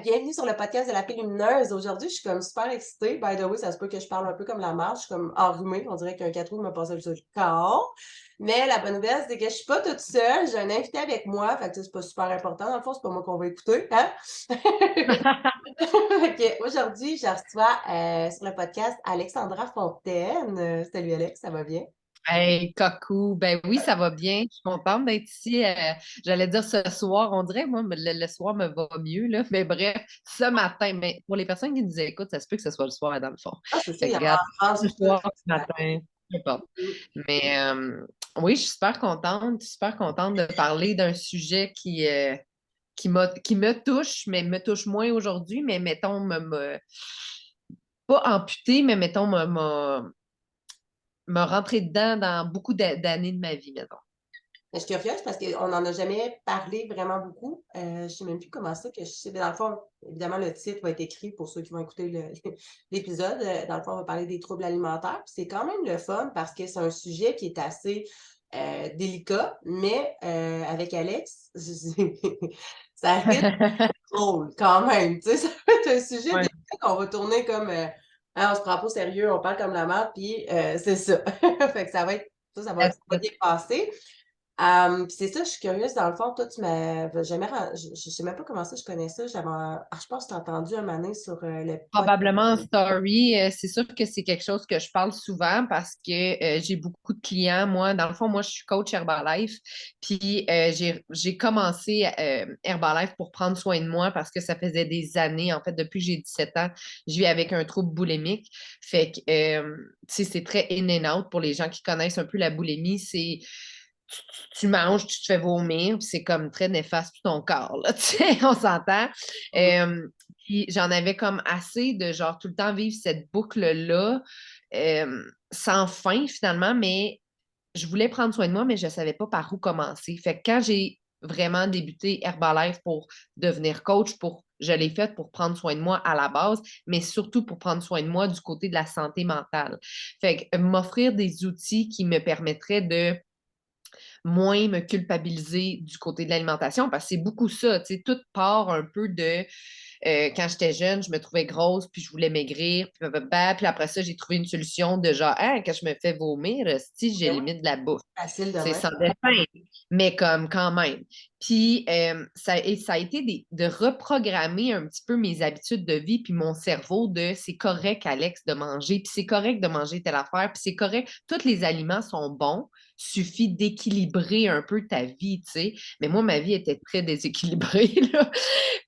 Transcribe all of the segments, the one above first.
Bienvenue sur le podcast de la Fille Lumineuse. Aujourd'hui, je suis comme super excitée. By the way, ça se peut que je parle un peu comme la marche, je suis comme enrhumée. On dirait qu'un 4 roues m'a passé sur le corps. Mais la bonne nouvelle, c'est que je suis pas toute seule. J'ai un invité avec moi. Fait que c'est pas super important. Dans le fond, c'est pas moi qu'on va écouter, hein? Fait que aujourd'hui, je reçois sur le podcast Alexandra Fontaine. Salut Alex, ça va bien? Hey, coucou. Ben oui, ça va bien. Je suis contente d'être ici. J'allais dire ce soir. On dirait, moi, le soir me va mieux, là. Mais bref, ce matin. Mais pour les personnes qui nous écoutent, ça se peut que ce soit le soir, dans le fond. Ah, c'est ça, Fait il y que, a regarde, en France ce puis tout. soir, ce matin, peu importe. Mais oui, je suis super contente de parler d'un sujet qui me touche, mais me touche moins aujourd'hui. Mais mettons, pas amputé, mais mettons, me rentrer dedans dans beaucoup d'années de ma vie, mettons. Je suis curieuse parce qu'on n'en a jamais parlé vraiment beaucoup. Je ne sais même plus comment ça que je sais. Dans le fond, évidemment, le titre va être écrit pour ceux qui vont écouter l'épisode. Dans le fond, on va parler des troubles alimentaires. Puis c'est quand même le fun parce que c'est un sujet qui est assez délicat, mais avec Alex, ça risque drôle quand même. Tu sais, ça va être un sujet Ouais. délicat qu'on va tourner comme ah, on se prend pas au sérieux, on parle comme la merde, puis c'est ça. Fait que ça va bien passer. Puis c'est ça, je suis curieuse. Dans le fond, toi, tu m'avais jamais. Je sais même pas comment ça, je connais ça. Je pense que tu as entendu un moment donné sur le podcast. Probablement en story. C'est sûr que c'est quelque chose que je parle souvent parce que j'ai beaucoup de clients. Moi, dans le fond, moi, je suis coach Herbalife. Puis j'ai commencé Herbalife pour prendre soin de moi parce que ça faisait des années, en fait, depuis que j'ai 17 ans, je vis avec un trouble boulimique. Fait que, tu sais, c'est très in and out pour les gens qui connaissent un peu la boulimie. C'est tu manges, tu te fais vomir, puis c'est comme très néfaste pour ton corps, là, tu sais, on s'entend. Euh, Puis j'en avais comme assez de genre tout le temps vivre cette boucle-là, sans fin finalement, mais je voulais prendre soin de moi, mais je ne savais pas par où commencer. Fait que quand j'ai vraiment débuté Herbalife pour devenir coach, je l'ai fait pour prendre soin de moi à la base, mais surtout pour prendre soin de moi du côté de la santé mentale. Fait que m'offrir des outils qui me permettraient de moins me culpabiliser du côté de l'alimentation parce que c'est beaucoup ça, tu sais, tout part un peu de quand j'étais jeune, je me trouvais grosse, puis je voulais maigrir, puis après ça, j'ai trouvé une solution de genre, ah, quand je me fais vomir, si Ben oui, j'élimine de la bouffe. facile de C'est même. sans dessin, mais comme quand même. Puis ça a été de reprogrammer un petit peu mes habitudes de vie, puis mon cerveau de c'est correct, Alex, de manger, puis c'est correct de manger telle affaire, puis c'est correct, tous les aliments sont bons, suffit d'équilibrer un peu ta vie, tu sais. Mais moi, ma vie était très déséquilibrée, là.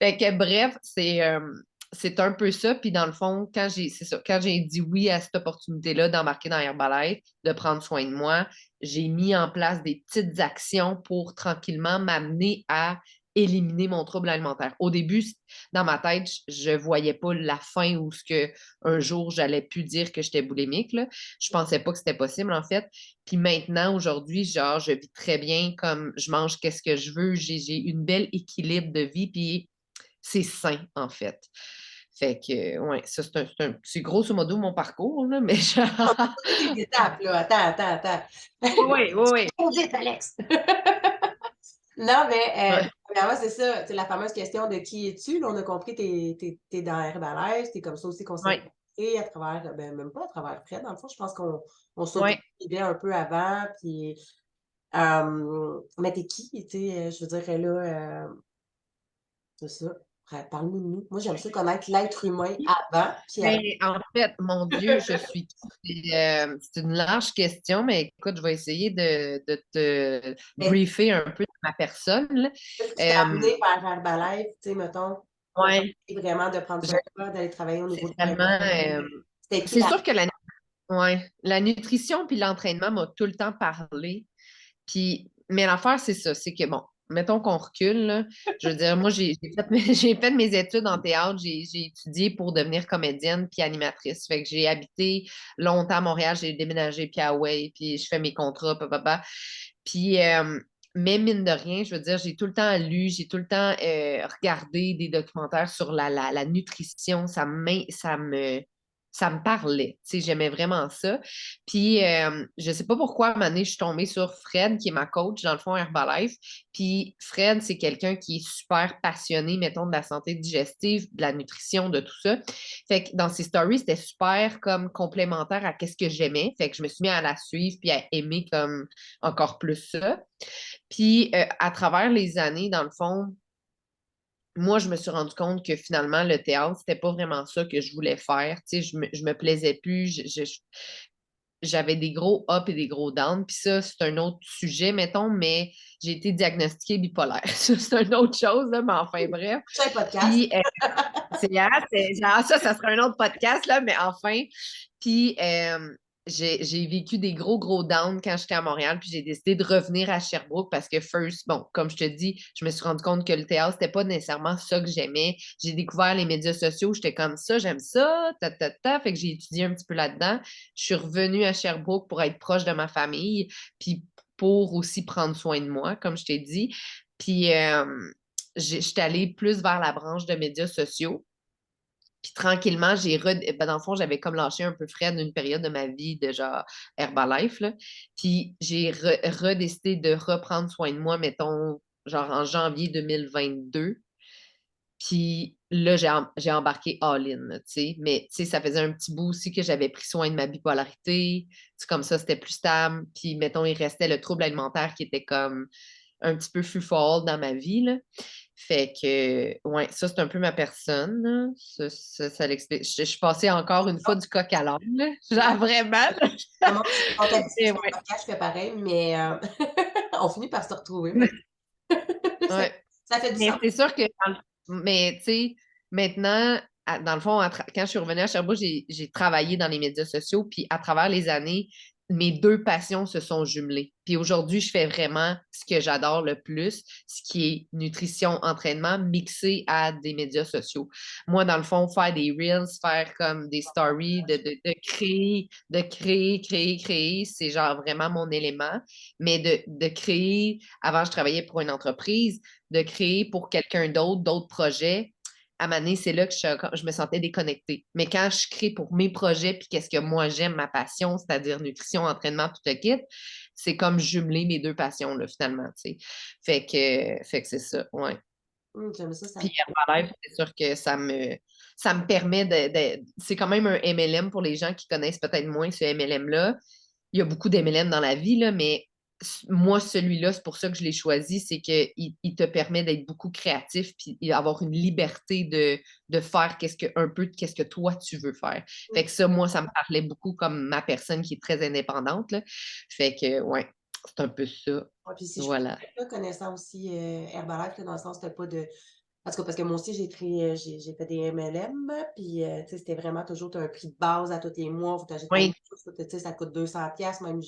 Fait que bref, c'est un peu ça. Puis dans le fond, c'est ça, quand j'ai dit oui à cette opportunité-là d'embarquer dans Herbalife, de prendre soin de moi, j'ai mis en place des petites actions pour tranquillement m'amener à éliminer mon trouble alimentaire. Au début, dans ma tête, je voyais pas la fin où ce que un jour j'allais plus dire que j'étais boulimique, là. Je pensais pas que c'était possible en fait. Puis maintenant, aujourd'hui, genre, je vis très bien comme je mange qu'est-ce que je veux, j'ai une belle équilibre de vie, puis c'est sain, en fait. Fait que, ouais, ça, c'est grosso modo mon parcours, là, mais On va genre. sauter des étapes, là. Attends. Oui, oui, oui. Trop vite, Alex! Non, mais Ouais, premièrement, c'est ça, c'est la fameuse question de qui es-tu? Là, on a compris, t'es dans Herbalife, t'es comme ça aussi qu'on s'est ouais, rencontrés à travers, ben, même pas à travers Fred, dans le fond, je pense qu'on ouais. s'auto-suivait un peu avant, puis mais t'es qui? Tu sais, je veux dire, là, c'est ça. Parle-nous de nous. Moi, j'aime ça connaître l'être humain avant, puis Ben, après. en fait, mon Dieu, je suis qui? C'est une large question, mais écoute, je vais essayer de te Mais briefer un peu de ma personne, là. qu'est-ce qui t'a Euh, amené vers Herbalife, tu sais, mettons, pour ouais, vraiment de prendre soin je- de toi, d'aller travailler au niveau c'est de tellement. c'était qui C'est la sûr que la nutrition puis l'entraînement m'a tout le temps parlé. Puis, mais l'affaire, c'est ça, c'est que bon, mettons qu'on recule, là. Je veux dire, moi, j'ai fait, j'ai fait mes études en théâtre, j'ai étudié pour devenir comédienne puis animatrice. Fait que j'ai habité longtemps à Montréal, j'ai déménagé puis à Hawaï, puis je fais mes contrats, papa. Puis, mais mine de rien, je veux dire, j'ai tout le temps lu, j'ai tout le temps regardé des documentaires sur la nutrition. ça me parlait. Tu sais, j'aimais vraiment ça. Puis, je sais pas pourquoi, à un moment donné, je suis tombée sur Fred, qui est ma coach, dans le fond, Herbalife. Puis, Fred, c'est quelqu'un qui est super passionné, mettons, de la santé digestive, de la nutrition, de tout ça. Fait que dans ses stories, c'était super comme complémentaire à qu'est-ce que j'aimais. Fait que je me suis mis à la suivre puis à aimer comme encore plus ça. Puis, à travers les années, dans le fond, moi, je me suis rendu compte que finalement, le théâtre, c'était pas vraiment ça que je voulais faire. Tu sais, je me plaisais plus. J'avais des gros ups et des gros downs. Puis ça, c'est un autre sujet, mettons, mais j'ai été diagnostiquée bipolaire. Ça, c'est une autre chose, là, mais enfin, bref. C'est un podcast. Puis, c'est genre ça sera un autre podcast, là, mais enfin. Puis, j'ai vécu des gros downs quand j'étais à Montréal, puis j'ai décidé de revenir à Sherbrooke parce que first, bon, comme je te dis, je me suis rendu compte que le théâtre, c'était pas nécessairement ça que j'aimais. J'ai découvert les médias sociaux, j'étais comme ça, j'aime ça, fait que j'ai étudié un petit peu là-dedans. Je suis revenue à Sherbrooke pour être proche de ma famille, puis pour aussi prendre soin de moi, comme je t'ai dit. Puis, j'étais allée plus vers la branche de médias sociaux. Puis tranquillement, ben, dans le fond, j'avais comme lâché un peu Fred une période de ma vie de genre Herbalife, là. Puis j'ai redécidé de reprendre soin de moi, mettons, genre en janvier 2022. Puis là, j'ai embarqué all-in, là, tu sais. Mais tu sais, ça faisait un petit bout aussi que j'avais pris soin de ma bipolarité. C'est comme ça, c'était plus stable. Puis mettons, il restait le trouble alimentaire qui était comme un petit peu plus fort dans ma vie, là. Fait que, ouais, ça, c'est un peu ma personne, là. Ça l'explique. Je suis passée encore une fois du coq à l'âne, là. Genre vraiment, là. Comment tu te sens habituée Et sur le ouais. podcast, je fais pareil, mais on finit par se retrouver, mais ça Ouais. ça fait du Mais sens. c'est sûr que, mais tu sais, maintenant, dans le fond, quand je suis revenue à Sherbrooke, j'ai travaillé dans les médias sociaux, puis à travers les années, mes deux passions se sont jumelées. Puis aujourd'hui, je fais vraiment ce que j'adore le plus, ce qui est nutrition, entraînement, mixé à des médias sociaux. Moi, dans le fond, faire des reels, faire comme des stories, créer, c'est genre vraiment mon élément. Mais de créer, avant, je travaillais pour une entreprise, de créer pour quelqu'un d'autre, d'autres projets, à Mané, c'est là que je me sentais déconnectée. Mais quand je crée pour mes projets, puis qu'est-ce que moi j'aime, ma passion, c'est-à-dire nutrition, entraînement, tout le kit, c'est comme jumeler mes deux passions, là, finalement, tu sais. Fait que c'est ça, ouais. J'aime ça, ça me Puis Herbalife, c'est sûr que ça me permet c'est quand même un MLM pour les gens qui connaissent peut-être moins ce MLM-là. Il y a beaucoup d'MLM dans la vie, là, mais moi, celui-là, c'est pour ça que je l'ai choisi, c'est qu'il il te permet d'être beaucoup créatif puis avoir une liberté de faire un peu de qu'est-ce que toi tu veux faire. Fait que ça, moi, ça me parlait beaucoup comme ma personne qui est très indépendante, là. Fait que, ouais, c'est un peu ça. ouais, puis si je peux Voilà. me connaissant aussi, Herbalife, là, dans le sens, tu pas de parce que moi aussi, j'ai fait des MLM, puis, tu sais, c'était vraiment toujours tu as un prix de base à tous les mois, faut que tu achètes tant de Oui, choses, tu sais, ça coûte 200 même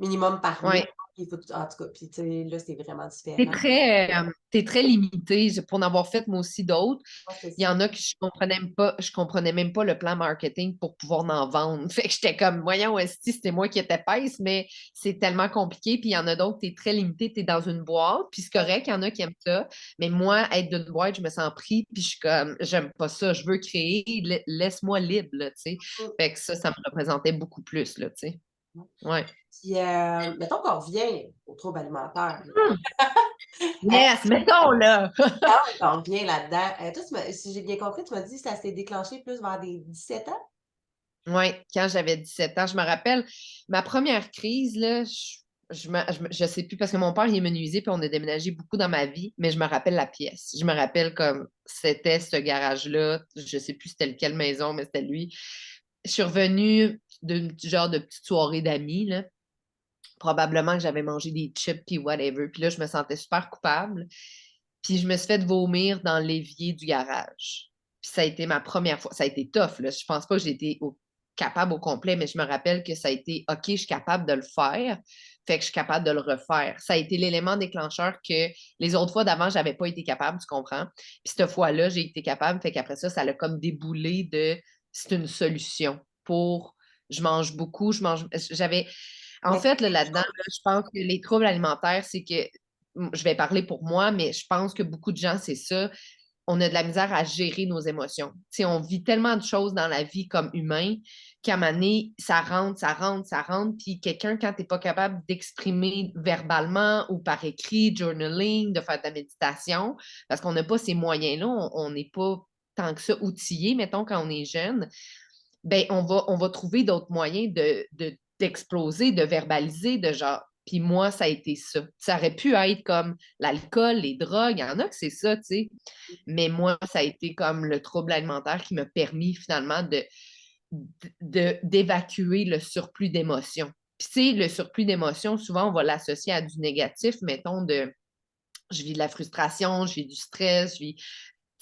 minimum par mois, oui. puis il faut en tout cas, puis tu sais, là, c'est vraiment T'es différent. t'es très limité. Pour en avoir fait moi aussi d'autres, Ouais, c'est il y ça. en a que je comprenais même pas le plan marketing pour pouvoir en vendre. Fait que j'étais comme, voyons, esti, c'était moi qui étais pèse, mais c'est tellement compliqué. Puis il y en a d'autres, t'es très limité, t'es dans une boîte, puis c'est correct, il y en a qui aiment ça. Mais moi, être d'une boîte, je me sens pris, puis je suis comme, j'aime pas ça, je veux créer, laisse-moi libre, là, tu sais. Mmh. Fait que ça me représentait beaucoup plus, là, tu sais. Ouais. Puis, mettons qu'on revient aux troubles alimentaires, là. Yes, mettons, là! Quand on revient là-dedans, toi, si j'ai bien compris, tu m'as dit que ça s'est déclenché plus vers des 17 ans? Oui, quand j'avais 17 ans, je me rappelle, ma première crise, là, je sais plus parce que mon père, il est menuisier, puis on a déménagé beaucoup dans ma vie, mais je me rappelle la pièce. Je me rappelle comme c'était ce garage-là. Je sais plus c'était lequel maison, mais c'était lui. Je suis revenue d'une genre de petite soirée d'amis, là. Probablement que j'avais mangé des chips puis whatever. Puis là, je me sentais super coupable. Puis je me suis fait vomir dans l'évier du garage. Puis ça a été ma première fois. Ça a été tough, là. Je pense pas que j'ai été capable au complet, mais je me rappelle que ça a été OK, je suis capable de le faire. Fait que je suis capable de le refaire. Ça a été l'élément déclencheur que les autres fois d'avant, j'avais pas été capable, tu comprends? Puis cette fois-là, j'ai été capable. Fait qu'après ça, ça l'a comme déboulé de c'est une solution pour je mange beaucoup, j'avais en Mais fait, là-dedans, là, je pense que les troubles alimentaires, c'est que je vais parler pour moi, mais je pense que beaucoup de gens, c'est ça. on a de la misère à gérer nos émotions. Tu sais, on vit tellement de choses dans la vie comme humain qu'à un moment donné, ça rentre, ça rentre, ça rentre. Puis quelqu'un, quand tu n'es pas capable d'exprimer verbalement ou par écrit, journaling, de faire de la méditation, parce qu'on n'a pas ces moyens-là, on n'est pas tant que ça outillé, mettons, quand on est jeune, ben on va trouver d'autres moyens d'exploser, de verbaliser, de genre. Puis moi, ça a été ça. Ça aurait pu être comme l'alcool, les drogues, il y en a que c'est ça, tu sais. Mais moi, ça a été comme le trouble alimentaire qui m'a permis finalement d'évacuer le surplus d'émotions. Puis tu sais, le surplus d'émotions, souvent, on va l'associer à du négatif, mettons, je vis de la frustration, je vis du stress, je vis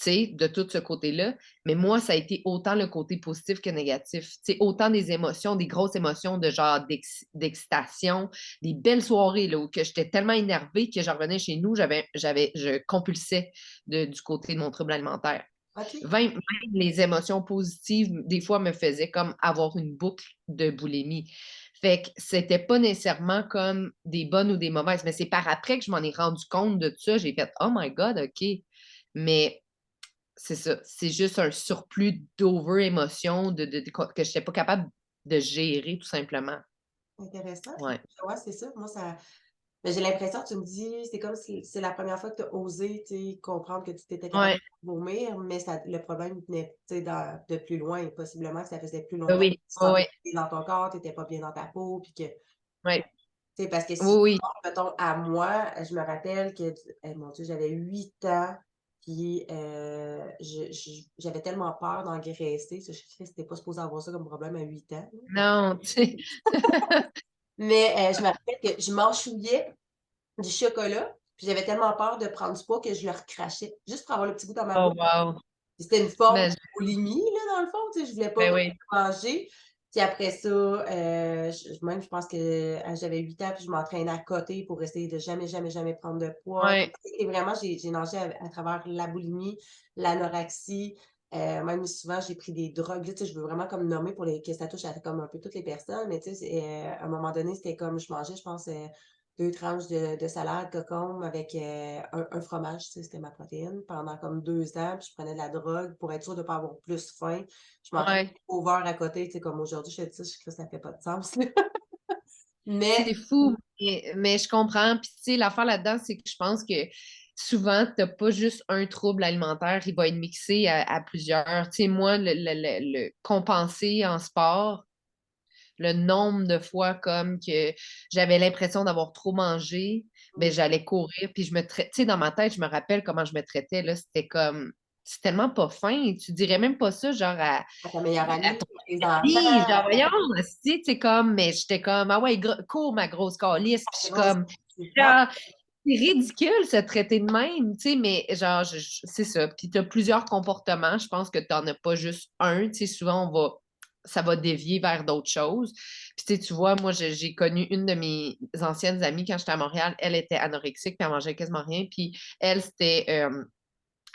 de tout ce côté-là. Mais moi, ça a été autant le côté positif que négatif. T'sais, autant des émotions, des grosses émotions de genre d'excitation, des belles soirées là, où que j'étais tellement énervée que je revenais chez nous, je compulsais du côté de mon trouble alimentaire. OK. Même les émotions positives, des fois, me faisaient comme avoir une boucle de boulimie. Fait que c'était pas nécessairement comme des bonnes ou des mauvaises, mais c'est par après que je m'en ai rendu compte de ça. J'ai fait « Oh my God, OK! » Mais c'est ça. C'est juste un surplus d'over-émotion que je n'étais pas capable de gérer, tout simplement. Intéressant. Ouais. Ouais, c'est ça. Moi, ça mais j'ai l'impression, tu me dis, c'est comme si c'est la première fois que tu as osé, tu sais, comprendre que tu étais capable Ouais. de vomir, mais ça le problème venait, tu sais, de plus loin et possiblement que ça faisait plus Oui, longtemps que oui. tu te Oui, sentais oui. pas bien dans ton corps, tu étais pas bien dans ta peau, puis que Ouais. tu sais, parce que Oui, si oui. mettons à moi, je me rappelle que mon Dieu, j'avais 8 ans, puis j'avais tellement peur d'engraisser. Ça, je Christ, tu pas supposé avoir ça comme problème à 8 ans, là. Non, tu sais. Mais je me rappelle que je mâchouillais du chocolat, puis j'avais tellement peur de prendre du poids que je le recrachais, juste pour avoir le petit goût dans ma Oh, bouche. wow. C'était une forme de T'imagines? boulimie, là, dans le fond, tu sais, je voulais pas Ben vraiment oui. manger. Puis après ça, je pense que, j'avais 8 ans, puis je m'entraînais à côté pour essayer de jamais, jamais, jamais prendre de poids. Ouais. Et vraiment, j'ai nagé à travers la boulimie, l'anorexie, même souvent j'ai pris des drogues. Là, tu sais, je veux vraiment comme nommer pour les que ça touche à comme un peu toutes les personnes, mais tu sais, à un moment donné, c'était comme je mangeais, je pense, 2 tranches de salade concombre avec, un fromage, tu sais, c'était ma protéine pendant comme 2 ans, puis je prenais de la drogue pour être sûre de pas avoir plus faim. Je m'entraînais Ouais. over à côté, tu sais, comme aujourd'hui, je te dis ça, je ça fait pas de sens, là. Mais C'est fou, mais je comprends. Puis, tu sais, l'affaire là-dedans, c'est que je pense que souvent, tu n'as pas juste un trouble alimentaire, il va être mixé à plusieurs. Tu sais, moi, le compenser en sport, le nombre de fois comme que j'avais l'impression d'avoir trop mangé, ben mmh, j'allais courir, puis je me traitais, tu sais, dans ma tête, je me rappelle comment je me traitais, là, c'était comme, c'est tellement pas fin, tu dirais même pas ça, genre à ta meilleure à amie, ton tes enfants, ami, genre, à voyons, si, tu sais, comme, mais j'étais comme, ah ouais, cours, ma grosse calice, puis je ta suis grosse comme, super. genre, c'est ridicule se traiter de même, tu sais, mais genre, c'est ça. Puis tu as plusieurs comportements. Je pense que tu n'en as pas juste un. Tu sais, souvent, ça va dévier vers d'autres choses. Puis tu vois, moi, j'ai connu une de mes anciennes amies quand j'étais à Montréal. Elle était anorexique, puis elle mangeait quasiment rien. Puis elle,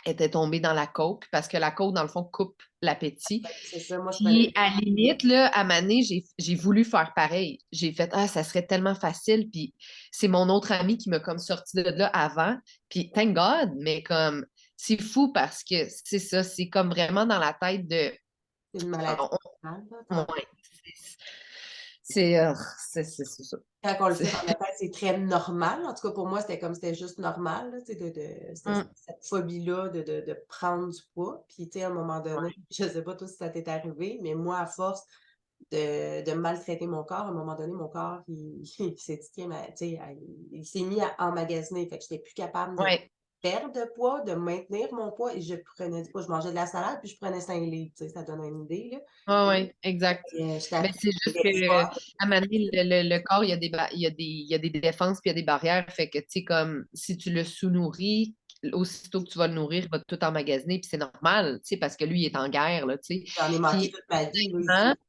était tombée dans la coke parce que la coke, dans le fond, coupe l'appétit. C'est ça, moi je prenais Puis, à la limite, là, à Mané, j'ai voulu faire pareil. J'ai fait, ah, ça serait tellement facile. Puis, c'est mon autre ami qui m'a comme sorti de là avant. Puis, thank God, mais comme, c'est fou parce que c'est ça, c'est comme vraiment dans la tête de. une maladie on- mentale, là, ouais, c'est euh, c'est ça. quand on le C'est- fait dans notre tête, c'est très normal. En tout cas, pour moi, c'était comme c'était juste normal, là, tu sais, Hum, cette phobie-là de prendre du poids. Puis, tu sais, à un moment donné, ouais. je sais pas toi si ça t'est arrivé, mais moi, à force de maltraiter mon corps, à un moment donné, mon corps, il s'est dit: «Tiens, tu sais, il s'est mis à emmagasiner». Fait que j'étais plus capable de Ouais, perdre de poids, de maintenir mon poids et je prenais du poids. Je mangeais de la salade, puis je prenais 5 livres, tu sais, ça donne une idée, là. ouais, ouais, exact. J'étais Mais après c'est juste que, à un moment donné, le corps, il y a des défenses puis il y a des barrières. Fait que, tu sais, comme si tu le sous-nourris, aussitôt que tu vas le nourrir, il va tout emmagasiner. Puis c'est normal, tu sais, parce que lui, il est en guerre, là, tu sais. j'en ai manqué Puis, toute ma vie, là, hein, ici.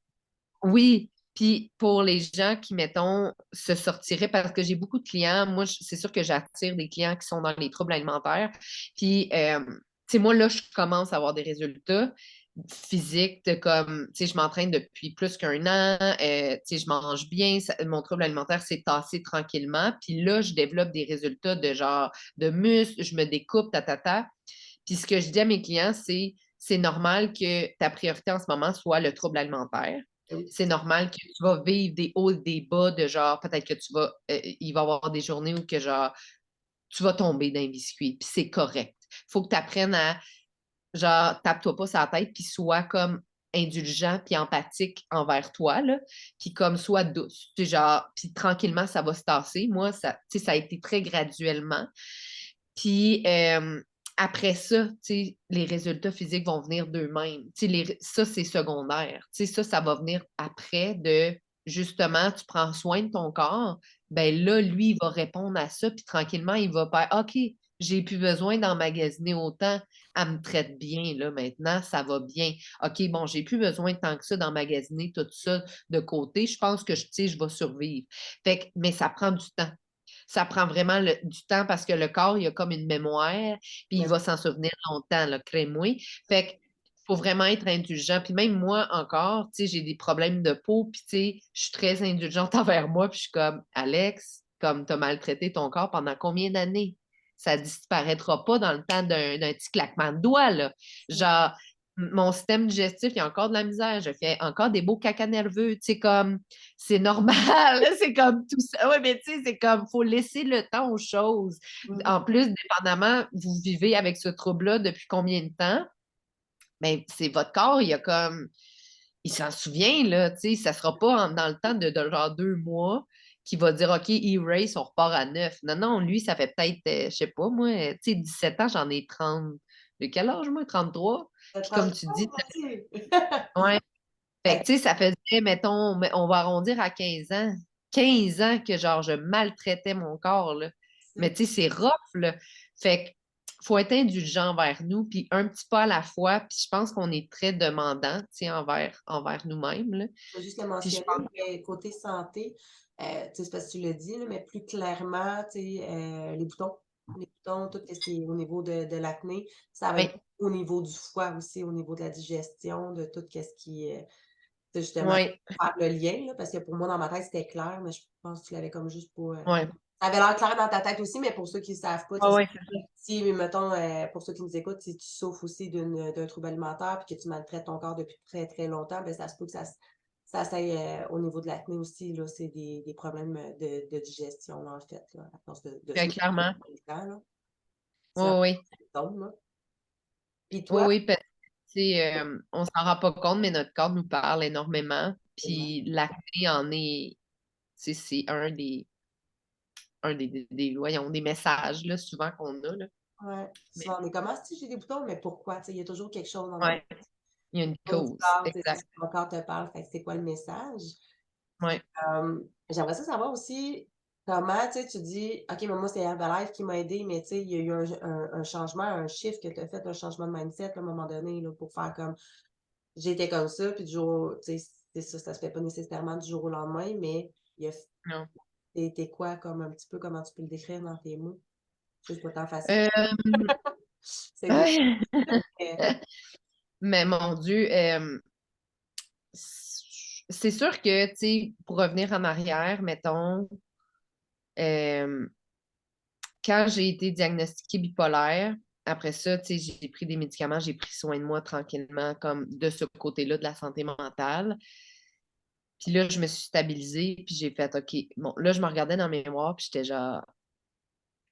oui. Puis pour les gens qui, mettons, se sortiraient, parce que j'ai beaucoup de clients, moi, c'est sûr que j'attire des clients qui sont dans les troubles alimentaires. Puis, tu sais, moi, là, je commence à avoir des résultats physiques de comme, tu sais, je m'entraîne depuis plus qu'1 an, tu sais, je mange bien, mon trouble alimentaire s'est tassé tranquillement. Puis là, je développe des résultats de genre de muscles, je me découpe, ta. Puis ce que je dis à mes clients, c'est normal que ta priorité en ce moment soit le trouble alimentaire. Oui. C'est normal que tu vas vivre des hauts et des bas de genre, peut-être que il va y avoir des journées où que genre, tu vas tomber d'un biscuit, puis c'est correct. Il faut que tu apprennes à, genre, tape-toi pas sur la tête, puis sois comme indulgent puis empathique envers toi, là, puis comme sois douce. Tu sais, genre, puis tranquillement, ça va se tasser. Moi, ça, tu sais, ça a été très graduellement. Puis après ça, tu sais, les résultats physiques vont venir d'eux-mêmes. Tu sais, ça, c'est secondaire. Tu sais, ça va venir après de, justement, tu prends soin de ton corps, ben là, lui, il va répondre à ça, puis tranquillement, il va faire, OK, j'ai plus besoin d'emmagasiner autant, elle me traite bien, là, maintenant, ça va bien. OK, bon, j'ai plus besoin de tant que ça d'emmagasiner tout ça de côté, je pense que, tu sais, je vais survivre. Fait que, mais ça prend du temps. Ça prend vraiment du temps parce que le corps, il a comme une mémoire, puis il Mais va s'en souvenir longtemps, là, crée-moi. Fait que faut vraiment être indulgent. Puis même moi encore, tu sais, j'ai des problèmes de peau, puis tu sais, je suis très indulgente envers moi, puis je suis comme, Alex, comme tu as maltraité ton corps pendant combien d'années? Ça disparaîtra pas dans le temps d'un petit claquement de doigts, là. Genre, mon système digestif, il y a encore de la misère. Je fais encore des beaux caca nerveux. Tu sais, comme, c'est normal. C'est comme tout ça. Oui, mais tu sais, c'est comme, faut laisser le temps aux choses. En plus, dépendamment, vous vivez avec ce trouble-là depuis combien de temps? Bien, c'est votre corps, il y a comme, il s'en souvient, là, tu sais, ça sera pas dans le temps de genre 2 mois qu'il va dire, OK, erase, on repart à 9. Non, non, lui, ça fait peut-être, je sais pas, moi, tu sais, 17 ans, j'en ai 30. De quel âge, moi? 33. Puis comme tu dis, ouais. Fait que, tu sais, ça faisait, mettons, on va arrondir à 15 ans. 15 ans que, genre, je maltraitais mon corps, là. Mais, tu sais, c'est rough, là. Fait que, faut être indulgent envers nous, puis un petit pas à la fois. Puis je pense qu'on est très demandant, tu sais, envers nous-mêmes, là. Je vais juste le Puis je mentionner, pense, mais côté santé, tu sais, c'est parce que tu l'as dit, là, mais plus clairement, tu sais, les boutons, tout ce qui est au niveau de l'acné, ça va être ouais, au niveau du foie aussi, au niveau de la digestion, de tout ce qui est, tu sais, justement, ouais, faire le lien, là, parce que pour moi, dans ma tête, c'était clair, mais je pense que tu l'avais comme juste pas. ouais, Ça avait l'air clair dans ta tête aussi, mais pour ceux qui ne savent pas, tu ouais, sais, ouais, c'est ça. si, mettons, pour ceux qui nous écoutent, si tu souffres aussi d'un trouble alimentaire puis que tu maltraites ton corps depuis très, très longtemps, ben ça se peut que ça s'aille au niveau de l'acné aussi, là, c'est des problèmes de digestion, là, en fait, là, à force de Fait souffrir clairement. tout le temps, là. Oui, C'est un oui. symptôme, là. Puis Oui, toi, oui, parce que, tu sais, on s'en rend pas compte, mais notre corps nous parle énormément. tellement. Puis l'acné en est, tu sais, c'est voyons, des messages, là, souvent qu'on a, là. Ouais. Mais, Souvent, on est comme, ah, si j'ai des boutons, mais pourquoi? Tu sais, il y a toujours quelque chose dans notre ouais, il y a une au du cause. corps, tu sais, c'est ce Exact. que ton corps te parle, fait que c'est quoi le message? Ouais. J'aimerais ça savoir aussi comment, tu sais, tu dis, OK, mais moi, c'est Herbalife qui m'a aidé, mais tu sais, il y a eu un changement, un shift que tu as fait, un changement de mindset, là, à un moment donné, là, pour faire comme, j'étais comme ça, puis du jour, tu sais, c'est ça, ça se fait pas nécessairement du jour au lendemain, mais il y a, Non. t'es quoi, comme un petit peu, comment tu peux le décrire dans tes mots? Je sais, c'est pas tant facile. Euh, C'est des, ouais. mais, Mais mon Dieu, c'est sûr que, tu sais, pour revenir en arrière, mettons, euh, quand j'ai été diagnostiquée bipolaire, après ça, tu sais, j'ai pris des médicaments, j'ai pris soin de moi tranquillement, comme de ce côté-là de la santé mentale. Puis là, je me suis stabilisée, puis j'ai fait, OK, bon, là, je me regardais dans mes mémoires, puis j'étais genre,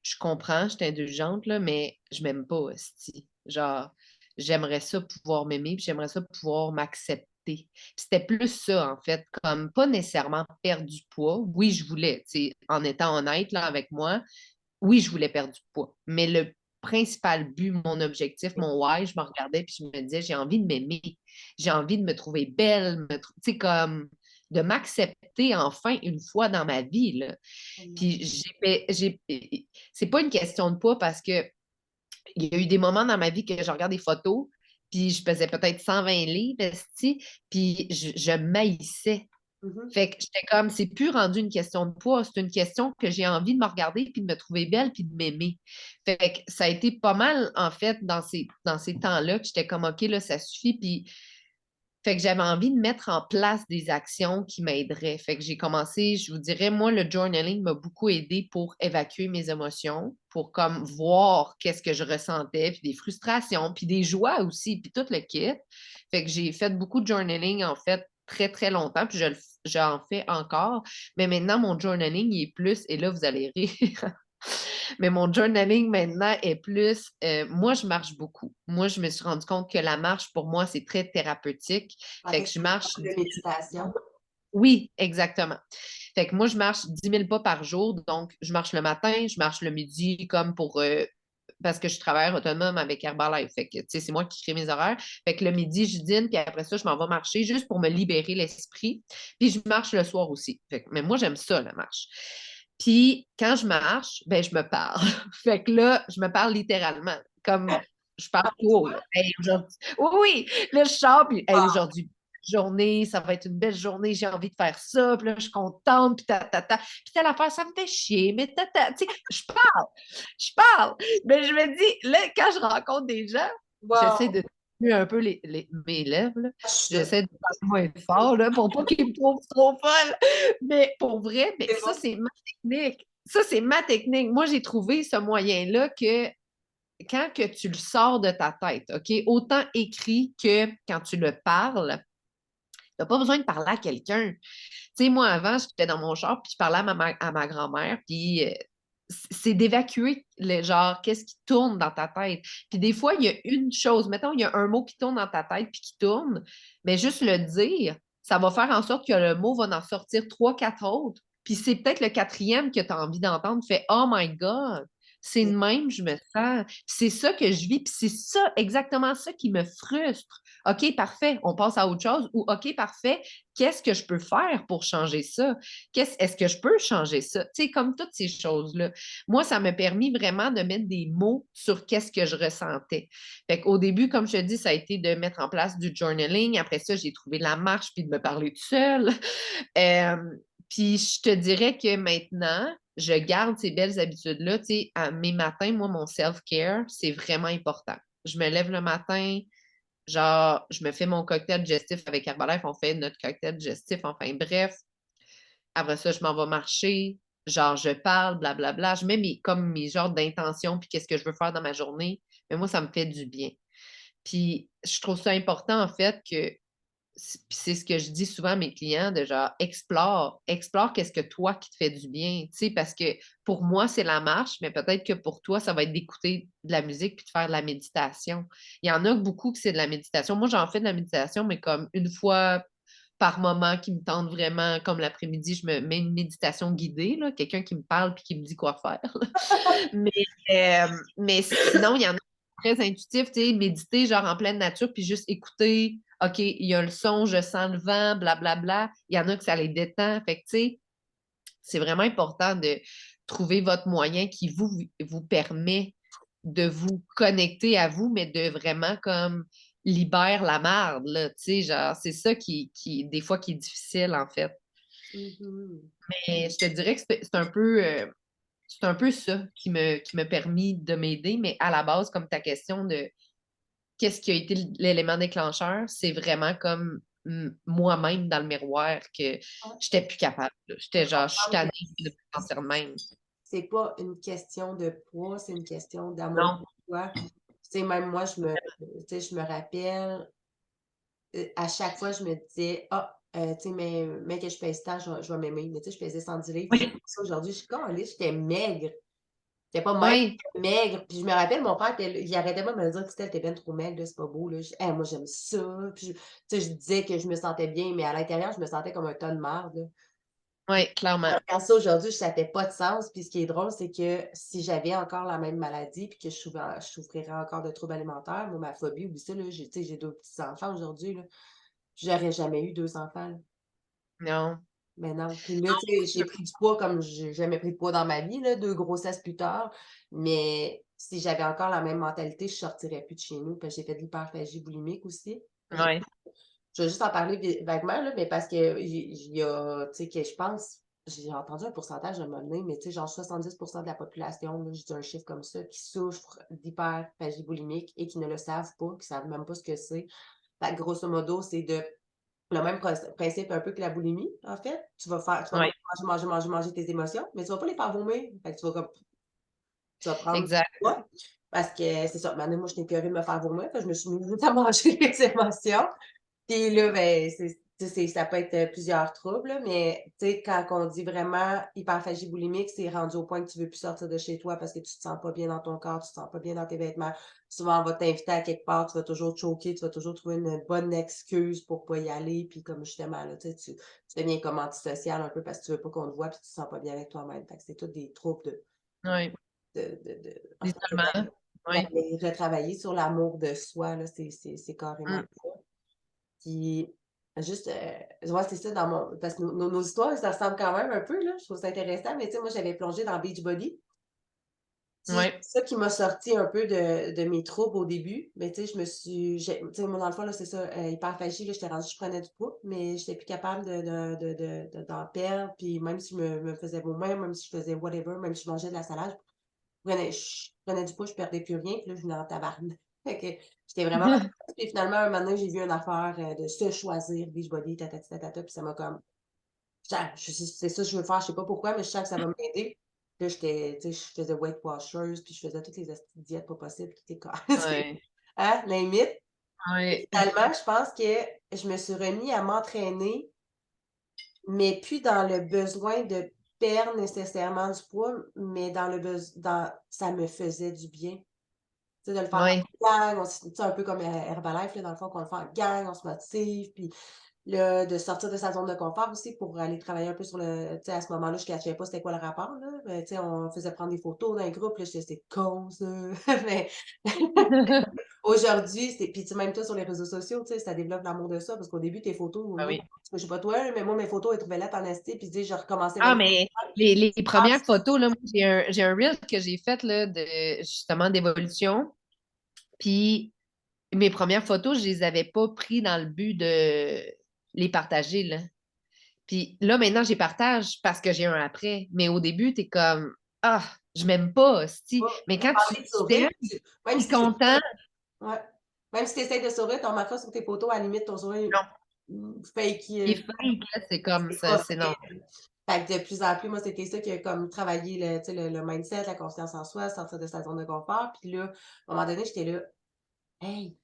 je comprends, j'étais indulgente, là, mais je m'aime pas, esti. Genre, j'aimerais ça pouvoir m'aimer, puis j'aimerais ça pouvoir m'accepter. Puis c'était plus ça, en fait, comme pas nécessairement perdre du poids. Oui, je voulais, tu sais, en étant honnête, là, avec moi, oui, je voulais perdre du poids. Mais le principal but, mon objectif, mon why, je me regardais, puis je me disais, j'ai envie de m'aimer. J'ai envie de me trouver belle, tu sais, comme de m'accepter enfin une fois dans ma vie, là. Puis c'est pas une question de poids parce que il y a eu des moments dans ma vie que je regarde des photos, puis je pesais peut-être 120 livres, esti, puis je maïssais. Mhm. Fait que j'étais comme, c'est plus rendu une question de poids, c'est une question que j'ai envie de me regarder, puis de me trouver belle, puis de m'aimer. Fait que ça a été pas mal, en fait, dans ces temps-là, que j'étais comme, OK, là, ça suffit, puis Fait que j'avais envie de mettre en place des actions qui m'aideraient. Fait que j'ai commencé, je vous dirais, moi, le journaling m'a beaucoup aidé pour évacuer mes émotions, pour comme voir qu'est-ce que je ressentais, puis des frustrations, puis des joies aussi, puis tout le kit. Fait que j'ai fait beaucoup de journaling, en fait, très, très longtemps, puis j'en fais encore. Mais maintenant, mon journaling, il est plus, et là, vous allez rire. Mais mon journaling maintenant est plus, moi, je marche beaucoup. Moi, je me suis rendu compte que la marche, pour moi, c'est très thérapeutique. En Fait fait, que je c'est une marche. forme de méditation. Oui, exactement. Fait que moi, je marche 10 000 pas par jour. Donc, je marche le matin, je marche le midi comme pour. Parce que je travaille autonome avec Herbalife. Fait que, tu sais, c'est moi qui crée mes horaires. Fait que le midi, je dîne, puis après ça, je m'en vais marcher juste pour me libérer l'esprit. Puis je marche le soir aussi. Fait que, mais moi, j'aime ça, la marche. Puis quand je marche, ben, je me parle. Fait que là, je me parle littéralement. Comme je parle Ah, tout tu haut, là. Hey, aujourd'hui. Oui, oui. Là, je sors, puis hey, vois? aujourd'hui, journée, ça va être une belle journée, j'ai envie de faire ça, puis là, je suis contente, puis Puis telle affaire, ça me fait chier, mais tu sais, je parle. Mais je me dis, là, quand je rencontre des gens, j'essaie Wow! de tenir un peu mes lèvres, là. Ah, J'essaie de parler moins fort, là, pour pas qu'ils me trouvent trop folle. Mais pour vrai, mais c'est ça, bon. c'est ma technique. Ça, c'est ma technique. Moi, j'ai trouvé ce moyen-là que quand que tu le sors de ta tête, OK, autant écrit que quand tu le parles, t'as pas besoin de parler à quelqu'un. Tu sais, moi, avant, j'étais dans mon char, puis je parlais à ma grand-mère, puis c'est d'évacuer le genre, qu'est-ce qui tourne dans ta tête. Puis des fois, il y a une chose, mettons, il y a un mot qui tourne dans ta tête, puis qui tourne, mais juste le dire, ça va faire en sorte que le mot va en sortir trois, quatre autres. Puis c'est peut-être le quatrième que tu as envie d'entendre, fait Oh my God, c'est de même, je me sens. C'est ça que je vis, puis c'est ça, exactement ça qui me frustre. OK, parfait, on passe à autre chose, ou OK, parfait, qu'est-ce que je peux faire pour changer ça? Est-ce que je peux changer ça? Tu sais, comme toutes ces choses-là. Moi, ça m'a permis vraiment de mettre des mots sur qu'est-ce que je ressentais. Fait qu'au début, comme je te dis, ça a été de mettre en place du journaling. Après ça, j'ai trouvé la marche puis de me parler toute seule. Euh, puis je te dirais que maintenant, je garde ces belles habitudes-là. Tu sais, à mes matins, moi, mon self-care, c'est vraiment important. Je me lève le matin, genre, je me fais mon cocktail digestif avec Herbalife, on fait notre cocktail digestif, enfin bref. Après ça, je m'en vais marcher, genre, je parle, blablabla. Je mets comme mes genres d'intentions, puis qu'est-ce que je veux faire dans ma journée. Mais moi, ça me fait du bien. Puis, je trouve ça important, en fait, que puis c'est ce que je dis souvent à mes clients, de genre, explore qu'est-ce que toi qui te fait du bien, tu sais, parce que pour moi, c'est la marche, mais peut-être que pour toi, ça va être d'écouter de la musique puis de faire de la méditation. Il y en a beaucoup que c'est de la méditation. Moi, j'en fais de la méditation, mais comme une fois par moment qui me tente vraiment, comme l'après-midi, je me mets une méditation guidée, là, quelqu'un qui me parle puis qui me dit quoi faire. Mais, mais sinon, il y en a très intuitifs, tu sais, méditer genre en pleine nature, puis juste écouter, OK, il y a le son, je sens le vent, blablabla. Il y en a que ça les détend. Fait que, tu sais, c'est vraiment important de trouver votre moyen qui vous permet de vous connecter à vous, mais de vraiment comme libère la marde, là, tu sais, genre, c'est ça des fois, qui est difficile, en fait. Mhm. Mais je te dirais que c'est un peu ça qui m'a permis de m'aider, mais à la base, comme ta question de qu'est-ce qui a été l'élément déclencheur, c'est vraiment comme moi-même dans le miroir que Ouais. j'étais plus capable, là. J'étais Je genre, je suis comprends tannée que de me sentir de même. c'est pas une question de poids, c'est une question d'amour Non, pour soi. Tu sais, même moi, tu sais, je me rappelle, à chaque fois, je me disais: «Ah, tu sais, mais que je pèse tant, je vais m'aimer». Mais tu sais, je pesais 110 livres, puis oui, ça aujourd'hui, je suis calée, j'étais maigre. J'étais pas mince, oui, j'étais maigre. Puis je me rappelle, mon père était là, il arrêtait pas de me dire: «Christelle, tu es ben trop maigre, là, c'est pas beau, là». Hey, moi, j'aime ça. Puis tu sais, je disais que je me sentais bien, mais à l'intérieur, je me sentais comme un tas de marde, là. Puis oui, clairement. je regarde ça aujourd'hui, ça fait pas de sens. Puis ce qui est drôle, c'est que si j'avais encore la même maladie, puis que je souffrirais encore de troubles alimentaires, moi, ma phobie, oublie ça, là, tu sais, j'ai 2 petits-enfants aujourd'hui, là. J'aurais jamais eu 2 enfants, là. Non. Mais non. Puis là, tu sais, j'ai pris du poids comme j'ai jamais pris de poids dans ma vie, là, 2 grossesses plus tard. Mais si j'avais encore la même mentalité, je sortirais plus de chez nous, parce que j'ai fait de l'hyperphagie boulimique aussi. Oui, Je vais juste en parler vaguement, là, mais parce que il y a, tu sais, que je pense, j'ai entendu un pourcentage à un moment donné, mais tu sais, genre 70% de la population, là, je dis un chiffre comme ça, qui souffrent d'hyperphagie boulimique et qui ne le savent pas, qui savent même pas ce que c'est. Fait que grosso modo, c'est le même principe un peu que la boulimie, en fait. Tu vas Oui, manger tes émotions, mais tu vas pas les faire vomir. Fait que tu vas prendre exact. quoi parce que c'est ça, maintenant moi, j'étais écœurée de me faire vomir, fait que je me suis mise à manger les émotions. Puis là, ben, ça peut être, plusieurs troubles, là, mais tu sais, quand on dit vraiment hyperphagie boulimique, c'est rendu au point que tu veux plus sortir de chez toi parce que tu te sens pas bien dans ton corps, tu te sens pas bien dans tes vêtements. Souvent, on va t'inviter à quelque part, tu vas toujours choquer, tu vas toujours trouver une bonne excuse pour pas y aller, puis comme justement, là, tu sais, tu deviens comme antisocial un peu parce que tu veux pas qu'on te voit puis tu te sens pas bien avec toi-même. Fait que c'est tous des troubles Oui, en fait, l'isolement. Oui. d'aller retravailler sur l'amour de soi, là, c'est carrément Mm. ça. Puis juste, ouais, c'est ça dans mon parce que nos histoires, ça ressemble quand même un peu, là, je trouve ça intéressant, mais tu sais, moi, j'avais plongé dans Beachbody. C'est Oui. ça qui m'a sorti un peu de mes troubles au début, mais tu sais, tu sais, moi, dans le fond, là, c'est ça, hyperphagie, là, j'étais rendue, je prenais du poids, mais j'étais plus capable d'en perdre, puis même si je me faisais vomir, même si je faisais whatever, même si je mangeais de la salade, je prenais du poids, je perdais plus rien, puis là, je venais en tabarnak. Fait que j'étais vraiment malheureuse, puis finalement, un moment donné, j'ai vu une affaire, de se choisir Beachbody, tatati tatata, puis ça m'a comme c'est ça que je veux faire, je sais pas pourquoi, mais je sens que ça va m'aider. Là, j'étais tu sais, je faisais Weight Watchers, puis je faisais toutes les esti de diètes pas possibles, toutes les Ouais. hein, name it. Et Ouais. finalement, je pense que je me suis remis à m'entraîner, mais plus dans le besoin de perdre nécessairement du poids, mais dans le dans ça me faisait du bien. Tu sais, de le faire Ouais. en gang, tu sais, un peu comme, Herbalife, là, dans le fond, qu'on le fait en gang, on se motive, puis là, de sortir de sa zone de confort aussi pour aller travailler un peu sur le tu sais, à ce moment-là, je cachais pas c'était quoi le rapport, là, mais tu sais, on faisait prendre des photos dans un groupe, là, j'étais: «C'est con ça!» mais aujourd'hui, c'est puis tu sais, même toi sur les réseaux sociaux, tu sais, ça développe l'amour de ça parce qu'au début, tes photos, Ah moi, oui. je sais pas toi, mais moi, mes photos, elles trouvaient lettres en esti, puis tu sais, je recommençais Ah, vraiment mais les premières photos, là, moi, j'ai un reel que j'ai fait là, justement d'évolution. Puis mes premières photos, je les avais pas pris dans le but de les partager, là. Puis là, maintenant, je les partage parce que j'ai un après. Mais au début, t'es comme, ah, je m'aime pas, hostie. pas Mais quand passer tu de t'aimes, sourire, même t'es si tu content. ouais, même si tu essaies de sourire, tu remarqueras sur tes photos, à la limite, ton sourire, Non, fake, les fake, là, c'est comme c'est ça, pas c'est vrai. non. Fait que de plus en plus, moi, c'était ça qui a comme travaillé tu sais, le mindset, la confiance en soi, sortir de sa zone de confort. Puis là, à un moment donné, j'étais là, hey,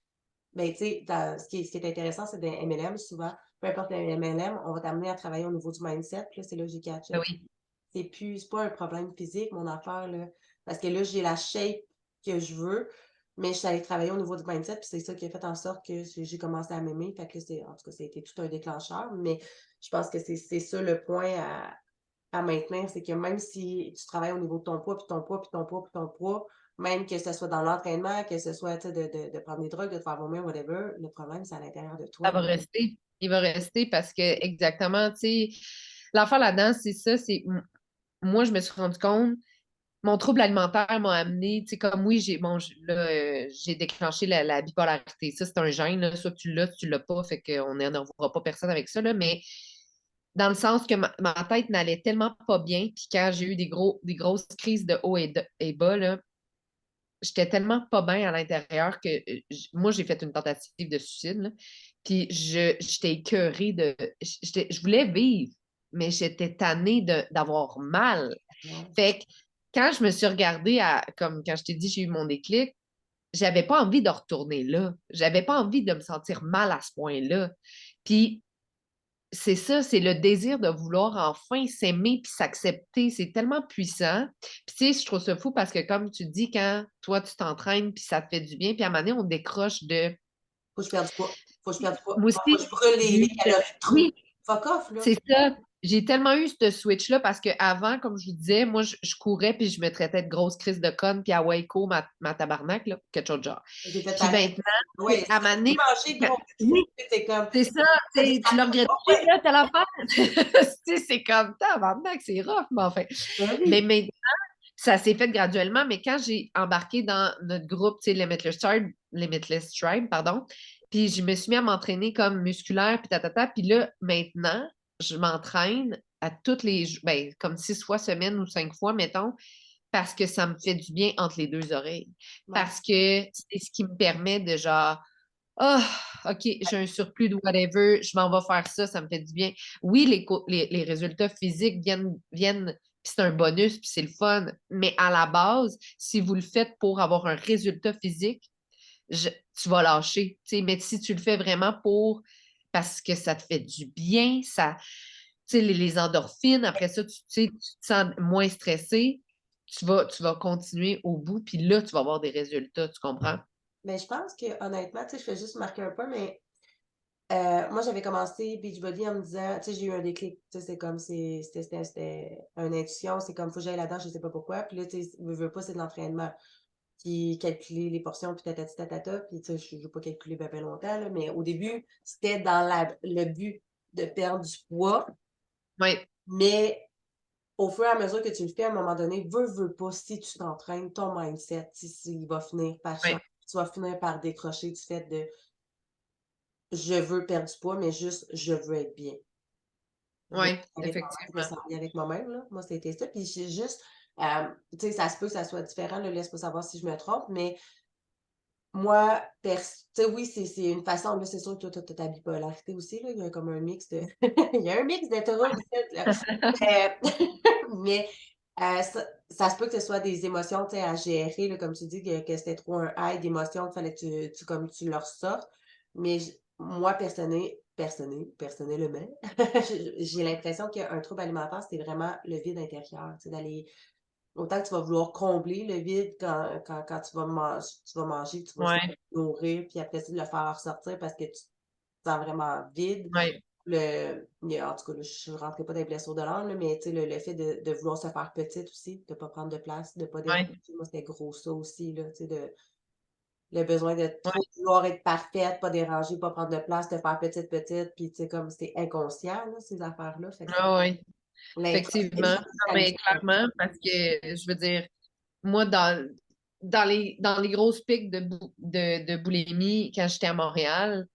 ben, tu sais, ce qui est intéressant, c'est des MLM souvent. Peu importe le MLM, on va t'amener à travailler au niveau du mindset. Puis là, c'est là que j'ai Ben catché. oui, C'est pas un problème physique, mon affaire, là. Parce que là, j'ai la shape que je veux, mais je suis allée travailler au niveau du mindset, puis c'est ça qui a fait en sorte que j'ai commencé à m'aimer. Fait que là, en tout cas, ça a été tout un déclencheur. Mais je pense que c'est ça le point à maintenir, c'est que même si tu travailles au niveau de ton poids, puis ton poids, puis ton poids, puis ton poids, même que ce soit dans l'entraînement, que ce soit, tu sais, de prendre des drogues, de te faire vomir, whatever, le problème, c'est à l'intérieur de ça toi. va rester. Il va rester parce que, exactement, tu sais, l'affaire là-dedans, c'est ça, moi, je me suis rendu compte, mon trouble alimentaire m'a amené, tu sais, comme oui, j'ai déclenché la bipolarité. Ça, c'est un gène, là, soit tu l'as, soit tu l'as pas, fait qu'on n'énervera pas personne avec ça, là, mais dans le sens que ma tête n'allait tellement pas bien, puis quand j'ai eu des grosses crises de haut et bas, là, j'étais tellement pas bien à l'intérieur que moi, j'ai fait une tentative de suicide, là, puis j'étais écœurée je voulais vivre, mais j'étais tannée d'avoir mal. Ouais. Fait que quand je me suis regardée comme quand je t'ai dit, j'ai eu mon déclic, j'avais pas envie de retourner là. J'avais pas envie de me sentir mal à ce point-là. Puis c'est ça, c'est le désir de vouloir enfin s'aimer puis s'accepter. C'est tellement puissant. Puis tu sais, je trouve ça fou parce que comme tu dis, quand toi, tu t'entraînes puis ça te fait du bien, puis à un moment donné, on décroche de... Faut que je perde du poids. Faut que je perde du poids. Moi Faut que aussi, je brûle j'ai les eu calories de trop. oui, Fuck off, là. c'est ça. J'ai tellement eu ce switch-là parce qu'avant, comme je vous disais, moi, je courais puis je me traitais de grosse crise de conne puis à Waco, ma tabarnak, là, quelque chose de genre. J'ai fait Puis pareil. maintenant, Ouais, à si tu Mané, manger gros, oui, c'est comme, c'est ça, t'as dit tu ça, le regrettes-tu, ouais, là, telle affaire? Tu sais, c'est comme tabarnak, c'est rough, mais enfin. ben Mais oui. maintenant, ça s'est fait graduellement, mais quand j'ai embarqué dans notre groupe, tu sais, Limitless Tribe, pardon, puis je me suis mis à m'entraîner comme musculaire, puis tatata, puis là, maintenant, je m'entraîne à toutes ben, comme 6 fois semaine ou 5 fois, mettons, parce que ça me fait du bien entre les deux oreilles. Ouais. Parce que c'est ce qui me permet de, genre, Ah, OK, j'ai un surplus de whatever, je m'en vais faire ça, ça me fait du bien. Oui, les résultats physiques viennent puis c'est un bonus, puis c'est le fun. Mais à la base, si vous le faites pour avoir un résultat physique, tu vas lâcher. Mais si tu le fais vraiment parce que ça te fait du bien, ça, les endorphines, après ça, tu te sens moins stressé, tu vas continuer au bout, puis là, tu vas avoir des résultats, tu comprends? Mais je pense que honnêtement, tu sais, je fais juste marquer un peu, mais moi, j'avais commencé Beachbody en me disant, tu sais, j'ai eu un déclic, tu sais, c'est comme, c'était une intuition, c'est comme, faut que j'aille là-dedans, je sais pas pourquoi, puis là, tu sais, veux pas, c'est de l'entraînement, puis calculer les portions, puis tatati tatata, puis tu sais, je veux pas calculer ben longtemps, là, mais au début, c'était dans le but de perdre du poids, Oui, mais au fur et à mesure que tu le fais, à un moment donné, veux pas, si tu t'entraînes, ton mindset, il va finir par oui, changer. Tu vas finir par décrocher du fait de je veux perdre du poids, mais juste je veux être bien. Moi, oui, avec moi-même, je me effectivement. sens bien avec moi-même, là. Moi, c'était ça. Puis j'ai juste, tu sais, ça se peut que ça soit différent, là, laisse-moi savoir si je me trompe, mais moi, tu sais, oui, c'est une façon, là, c'est sûr que toi, tu as ta bipolarité aussi, là. Il y a comme un mix de il y a un mix d'hétéro ici, là. Mais, ça se peut que ce soit des émotions, tu sais, à gérer, là, comme tu dis que c'était trop un high d'émotions, qu'il fallait que comme tu leur sortes. Mais moi, personnellement, j'ai l'impression qu'un trouble alimentaire, c'est vraiment le vide intérieur, tu sais, d'aller autant que tu vas vouloir combler le vide quand tu vas manger, tu vas Oui, nourrir, puis après ça, de le faire ressortir parce que tu te sens vraiment vide. oui, En tout cas, là, je ne rentrerai pas dans les blessures de l'âme, là, mais tu sais, le fait de vouloir se faire petite aussi, de ne pas prendre de place, de ne pas déranger. oui, Moi, c'était gros ça aussi, là, tu sais, le besoin de trop oui. vouloir être parfaite, pas déranger, pas prendre de place, te faire petite, petite, puis tu sais, comme c'est inconscient, là, ces affaires-là. Fait que Ah oui, effectivement. l'introspection, Non, ça nous mais clairement, parce que je veux dire, moi, dans les grosses pics de boulimie, quand j'étais à Montréal,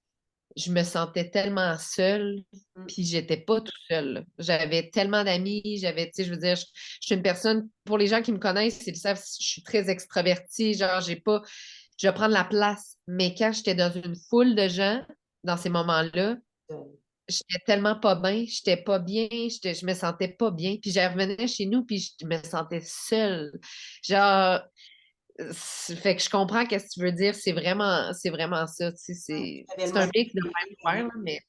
je me sentais tellement seule, mmh, puis j'étais pas toute seule. J'avais tellement d'amis, je veux dire, je suis une personne, pour les gens qui me connaissent, ils le savent, je suis très extravertie, genre, je vais prendre la place. Mais quand j'étais dans une foule de gens, dans ces moments-là, j'étais tellement pas bien, j'étais pas bien, je me sentais pas bien. Puis je revenais chez nous, puis je me sentais seule. Genre, fait que je comprends qu'est-ce que tu veux dire. C'est vraiment ça. Tu sais, c'est j'avais le c'est un même mix de feeling, plein d'affaires, là, mais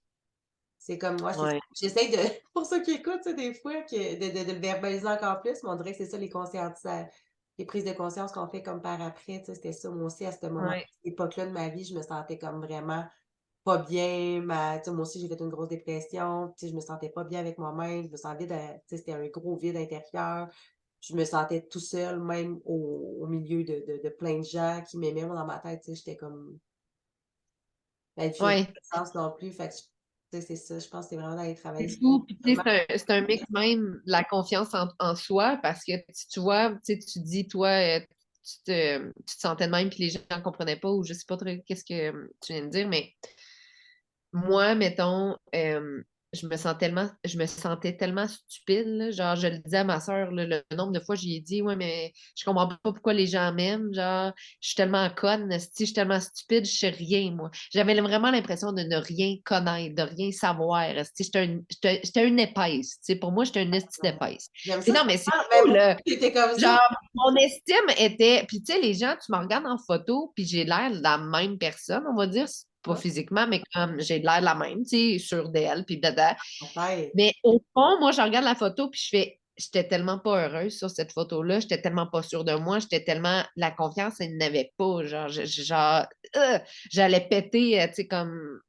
c'est comme moi, c'est ça. ouais. J'essaie de pour ceux qui écoutent, tu sais, des fois, de le verbaliser encore plus, mais on dirait que c'est ça les prises de conscience qu'on fait comme par après, tu sais, c'était ça, moi aussi, à ce moment, à Ouais, cette époque-là de ma vie, je me sentais comme vraiment pas bien, tu sais, moi aussi, j'ai fait une grosse dépression, tu sais, je me sentais pas bien avec moi-même, je me sentais tu sais, c'était un gros vide intérieur. Je me sentais tout seul, même au milieu de plein de gens qui m'aimaient, moi, dans ma tête, tu sais, j'étais comme la vie faisait ouais. pas de sens non plus, fait que tu sais, c'est ça, je pense que c'est vraiment d'aller travailler C'est sur fou. Puis, tu sais, soi. c'est un mix même de la confiance en soi parce que tu vois, tu sais, tu dis, toi, tu te sentais de même, puis les gens ne comprenaient pas, ou je sais pas trop qu'est-ce que tu viens de dire, mais moi, mettons, je me sentais tellement stupide, là. Genre, je le disais à ma sœur, là, le nombre de fois, j'y ai dit, ouais, mais je comprends pas pourquoi les gens m'aiment. Genre, je suis tellement conne, esti, je suis tellement stupide, je sais rien, moi. J'avais vraiment l'impression de ne rien connaître, de rien savoir. Esti, j'étais une épaisse. Tu sais, pour moi, j'étais une esti d'épaisse. J'aime Puis ça, non, je mais c'est comprends, fou, mais moi, là. j'étais comme ça. Genre, mon estime était. Puis, tu sais, les gens, tu me regardes en photo, puis j'ai l'air de la même personne, on va dire. Pas Ouais, physiquement, mais comme j'ai l'air de la même, tu sais, sûre d'elle, puis dada. peut-être. Mais au fond, moi, je regarde la photo, puis je fais. J'étais tellement pas heureuse sur cette photo-là, j'étais tellement pas sûre de moi, j'étais tellement. La confiance, elle n'avait pas. Genre, euh, j'allais péter, tu sais, comme.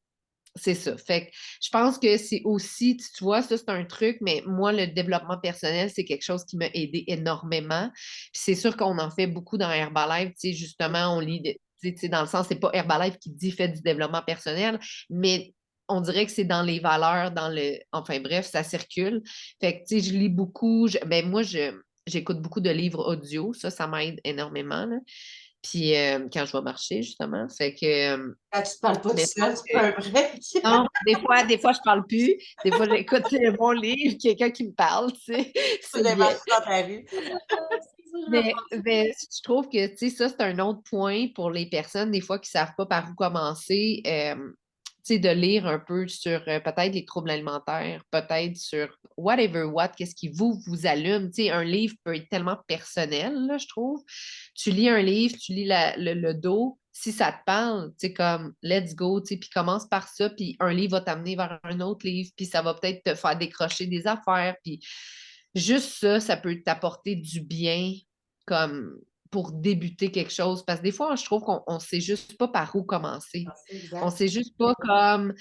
C'est ça. Fait que je pense que c'est aussi, tu vois, ça, c'est un truc, mais moi, le développement personnel, c'est quelque chose qui m'a aidé énormément. Puis c'est sûr qu'on en fait beaucoup dans Herbalife, tu sais, justement, on lit, tu sais, dans le sens, c'est pas Herbalife qui dit fait du développement personnel, mais on dirait que c'est dans les valeurs, enfin bref, ça circule. Fait que, tu sais, je lis beaucoup, ben moi, j'écoute beaucoup de livres audio, ça m'aide énormément, là. Puis quand je vais marcher, justement. Fait que Quand tu te parles pas tout mais je seul, pense tu que prends un break. non, des fois, je parle plus. Des fois, j'écoute mon livre, quelqu'un qui me parle, tu sais. Tu C'est vas bien. marcher dans ta rue. C'est ça, je vais Mais je trouve que, tu sais, ça, c'est un autre point pour les personnes, des fois, qui ne savent pas par où commencer. Tu sais, de lire un peu sur peut-être les troubles alimentaires, peut-être sur whatever what, qu'est-ce qui vous allume. Tu sais, un livre peut être tellement personnel, là, je trouve. Tu lis un livre, tu lis le dos, si ça te parle, tu sais, comme let's go, tu sais, puis commence par ça, puis un livre va t'amener vers un autre livre, puis ça va peut-être te faire décrocher des affaires, puis juste ça, ça peut t'apporter du bien comme pour débuter quelque chose. Parce que des fois, je trouve qu'on ne sait juste pas par où commencer. penser, On exact. sait juste pas comme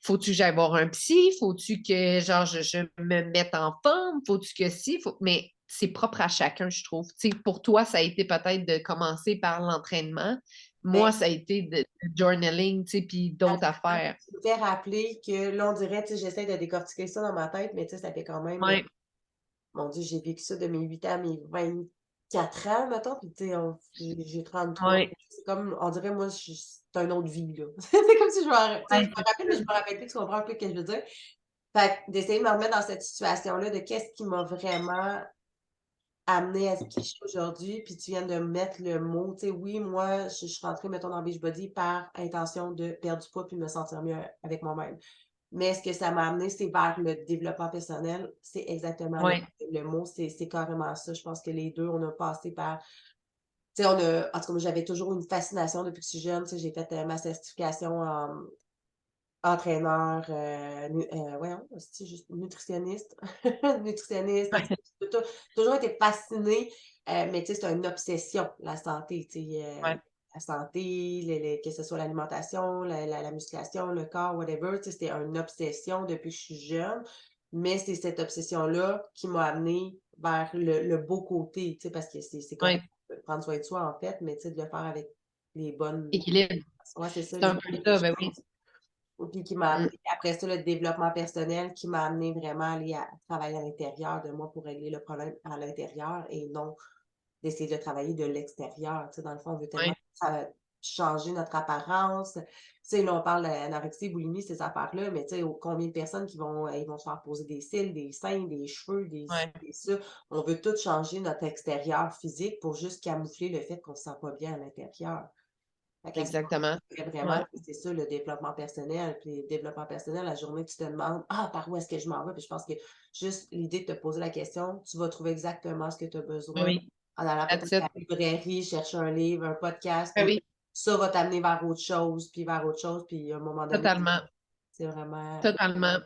faut-tu que j'aille voir un psy, faut-tu que genre je me mette en forme, faut-tu que si, mais c'est propre à chacun, je trouve. Tu sais, pour toi, ça a été peut-être de commencer par l'entraînement. Mais Moi, ça a été de journaling, tu sais, puis d'autres affaires. tu me fais rappeler que là, on dirait, tu sais, j'essaie de décortiquer ça dans ma tête, mais tu sais, ça fait quand même, Ouais, mon Dieu, j'ai vécu ça de mes 8 ans à mes 24 ans, mettons, puis tu sais, j'ai 33. ouais, C'est comme, on dirait, moi, c'est une autre vie, là. C'est comme si je tu sais, je ouais, me c'est rappelle, mais je me rappelle plus, tu comprends un peu ce que je veux dire? Fait que d'essayer de me remettre dans cette situation-là, de qu'est-ce qui m'a vraiment amenée à ce qui je suis aujourd'hui, puis tu viens de mettre le mot, tu sais, oui, moi, je suis rentrée, mettons, dans Beachbody par intention de perdre du poids puis de me sentir mieux avec moi-même. Mais ce que ça m'a amené, c'est vers le développement personnel. C'est exactement ouais, le mot, c'est carrément ça. Je pense que les 2 on a passé par tu sais, on a en tout cas, moi, j'avais toujours une fascination depuis que je suis jeune, tu sais, j'ai fait, ma certification en entraîneur, voyons, c'est juste nutritionniste, nutritionniste, en tout ouais, cas, j'ai toujours été fascinée, mais tu sais, c'est une obsession, la santé, tu sais, ouais, la santé, que ce soit l'alimentation, la musculation, le corps, whatever, tu sais, c'était une obsession depuis que je suis jeune, mais c'est cette obsession-là qui m'a amenée vers le beau côté, tu sais, parce que c'est correct ouais. de prendre soin de soi, en fait, mais tu sais, de le faire avec les bonnes Équilibre. ouais, c'est ça, C'est un peu ça, ben oui. puis qui m'a amené Mm. après ça, le développement personnel qui m'a amené vraiment à aller à travailler à l'intérieur de moi pour régler le problème à l'intérieur et non d'essayer de travailler de l'extérieur. Tu sais, dans le fond, on veut tellement Ouais, changer notre apparence. Tu sais, là, on parle d'anorexie, boulimie, ces affaires-là, mais tu sais, combien de personnes qui vont, ils vont se faire poser des cils, des seins, des cheveux, des ci, ouais, des ça. On veut tout changer notre extérieur physique pour juste camoufler le fait qu'on se sent pas bien à l'intérieur. Fait que la exactement. seconde, vraiment, Ouais, c'est ça, le développement personnel. Puis le développement personnel, la journée que tu te demandes: «Ah, par où est-ce que je m'en vais?» Puis je pense que juste l'idée de te poser la question, tu vas trouver exactement ce que tu as oui, besoin oui. en allant That's peut-être it. à la librairie, chercher un livre, un podcast, Ben puis oui, ça va t'amener vers autre chose, puis vers autre chose, puis à un moment donné, totalement. c'est vraiment Totalement.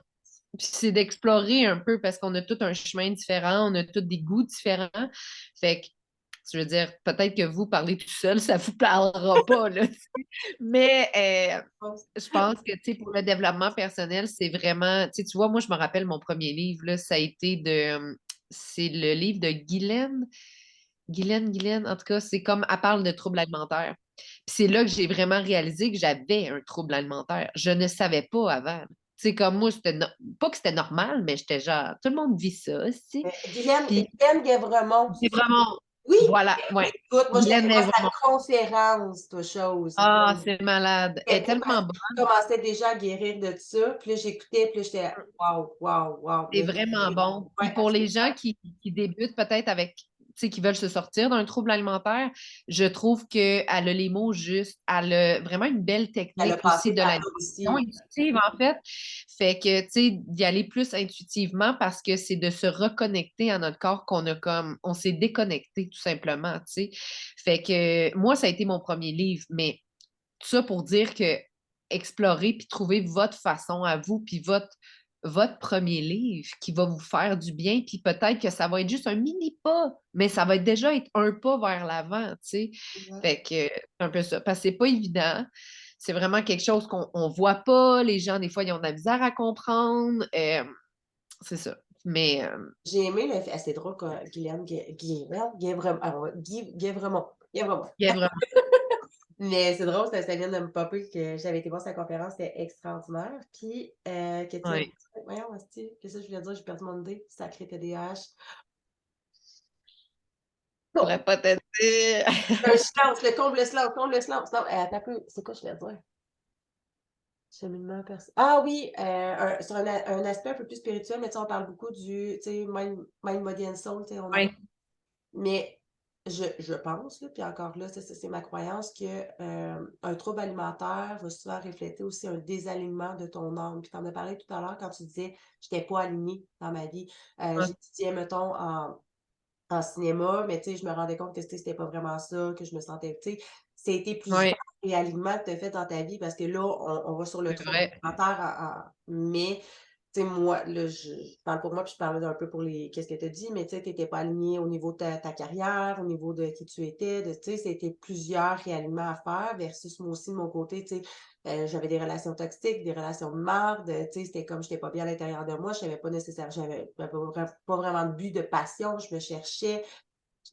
Puis c'est d'explorer un peu parce qu'on a tout un chemin différent, on a tous des goûts différents. Fait que, je veux dire, peut-être que vous parlez tout seul, ça vous parlera pas, là. Mais je pense que, tu sais, pour le développement personnel, c'est vraiment, tu vois, moi, je me rappelle mon premier livre, là, ça a été c'est le livre de Guylaine, en tout cas, c'est comme, elle parle de troubles alimentaires. Puis c'est là que j'ai vraiment réalisé que j'avais un trouble alimentaire. Je ne savais pas avant. Tu sais, comme moi, pas que c'était normal, mais j'étais genre, tout le monde vit ça aussi. Puis Guylaine Guèvremont. c'est vraiment, Oui! voilà, ouais. Écoute, moi, j'allais Guylaine voir est sa vraiment, conférence, toi, chose. ah, c'est malade. Elle est C'était parce tellement bonne. qu'il commençait déjà à guérir de ça, puis là, j'écoutais, puis là, j'étais: «Waouh, waouh, waouh!» C'est Mais vraiment bon. Puis ouais, pour les gens absolument. qui débutent peut-être avec, tu sais, qui veulent se sortir d'un trouble alimentaire, je trouve qu'elle a les mots justes. Elle a vraiment une belle Elle a technique aussi passé de par là l'alimentation aussi. intuitive, en fait. Fait que, tu sais, d'y aller plus intuitivement parce que c'est de se reconnecter à notre corps qu'on a comme, on s'est déconnecté tout simplement, tu sais. Fait que moi, ça a été mon premier livre, mais tout ça pour dire que explorer puis trouver votre façon à vous, puis votre premier livre qui va vous faire du bien, puis peut-être que ça va être juste un mini pas, mais ça va déjà être un pas vers l'avant, tu sais. Exact. Fait que c'est un peu ça. Parce que c'est pas évident. C'est vraiment quelque chose qu'on on voit pas. Les gens, des fois, ils ont de la misère à comprendre. C'est ça. Mais J'ai aimé le fait c'est drôle que Guylaine Guèvremont Guèvremont. il y a vraiment. Mais c'est drôle, ça vient de me popper que j'avais été voir sa conférence, c'était extraordinaire. Puis, que tu Ouais. voyons, hostie, qu'est-ce que je voulais dire? J'ai perdu mon idée. Sacré TDAH. Je pourrais pas t'aider. Un silence, le comble silence, comble silence. Non, attends un peu, c'est quoi je vais dire? Cheminement ah oui, sur un aspect un peu plus spirituel, mais tu sais, on parle beaucoup du, tu sais, mind, body and soul, tu sais, on en Oui, mais je pense là, puis encore là, ça c'est ma croyance que, un trouble alimentaire va souvent refléter aussi un désalignement de ton âme. Puis tu en as parlé tout à l'heure quand tu disais: «J'étais pas alignée dans ma vie». ouais, J'étudiais, mettons, en cinéma, mais tu sais, je me rendais compte que, tu sais, c'était pas vraiment ça, que je me sentais, tu sais, c'était plusieurs ouais, réalignements que tu as fait dans ta vie parce que là, on va sur le c'est trouble vrai. alimentaire mais tu sais, moi, là, je parle pour moi, puis je parle un peu pour les qu'est-ce que tu as dit, mais tu sais, tu étais pas aligné au niveau de ta carrière, au niveau de qui tu étais, de tu sais, c'était plusieurs réalignements à faire versus moi aussi de mon côté, tu sais, j'avais des relations toxiques, des relations de marde, tu sais, c'était comme j'étais pas bien à l'intérieur de moi, je savais pas nécessaire j'avais pas vraiment de but, de passion, je me cherchais,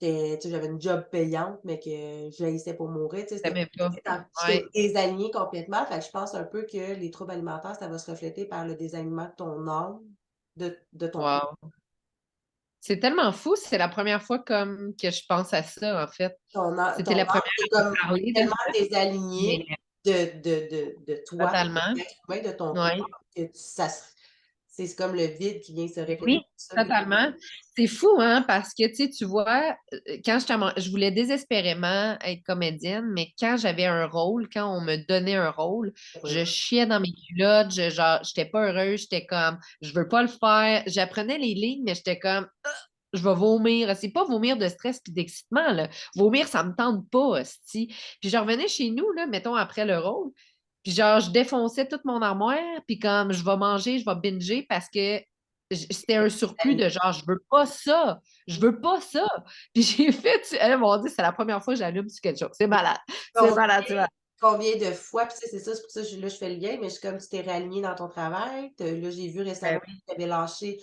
tu sais, j'avais une job payante, mais que j'haïssais pour mourir, tu sais, T'aimais pas. j'étais Ouais. désalignée complètement, fait que je pense un peu que les troubles alimentaires, ça va se refléter par le désalignement de ton âme, de ton Wow. C'est tellement fou, c'est la première fois comme que je pense à ça, en fait. C'était ton la âme première est à me comme parler de tellement ça, mais désaligné de toi, totalement. de l'être humain, de ton Oui. corps, que tu ça se c'est comme le vide qui vient se refléter Oui, tout seul. totalement. C'est fou, hein, parce que, tu sais, tu vois, quand je voulais désespérément être comédienne, mais quand j'avais un rôle, quand on me donnait un rôle, je chiais dans mes culottes, genre, j'étais pas heureuse, j'étais comme, je veux pas le faire. J'apprenais les lignes, mais j'étais comme, je vais vomir. C'est pas vomir de stress puis d'excitement, là. Vomir, ça me tente pas, hostie. Puis je revenais chez nous, là, mettons, après le rôle, puis genre, je défonçais toute mon armoire, puis comme, je vais manger, je vais binger parce que c'était un surplus de genre, je veux pas ça, je veux pas ça. Puis j'ai fait, elles m'ont dit, c'est la première fois que j'allume sur quelque chose. C'est malade, c'est Combien malade, c'est malade. combien de fois puis tu sais, c'est ça, c'est pour ça que je fais le lien, mais je suis comme tu t'es réaligné dans ton travail, là, j'ai vu Ben récemment que oui. tu avais lâché,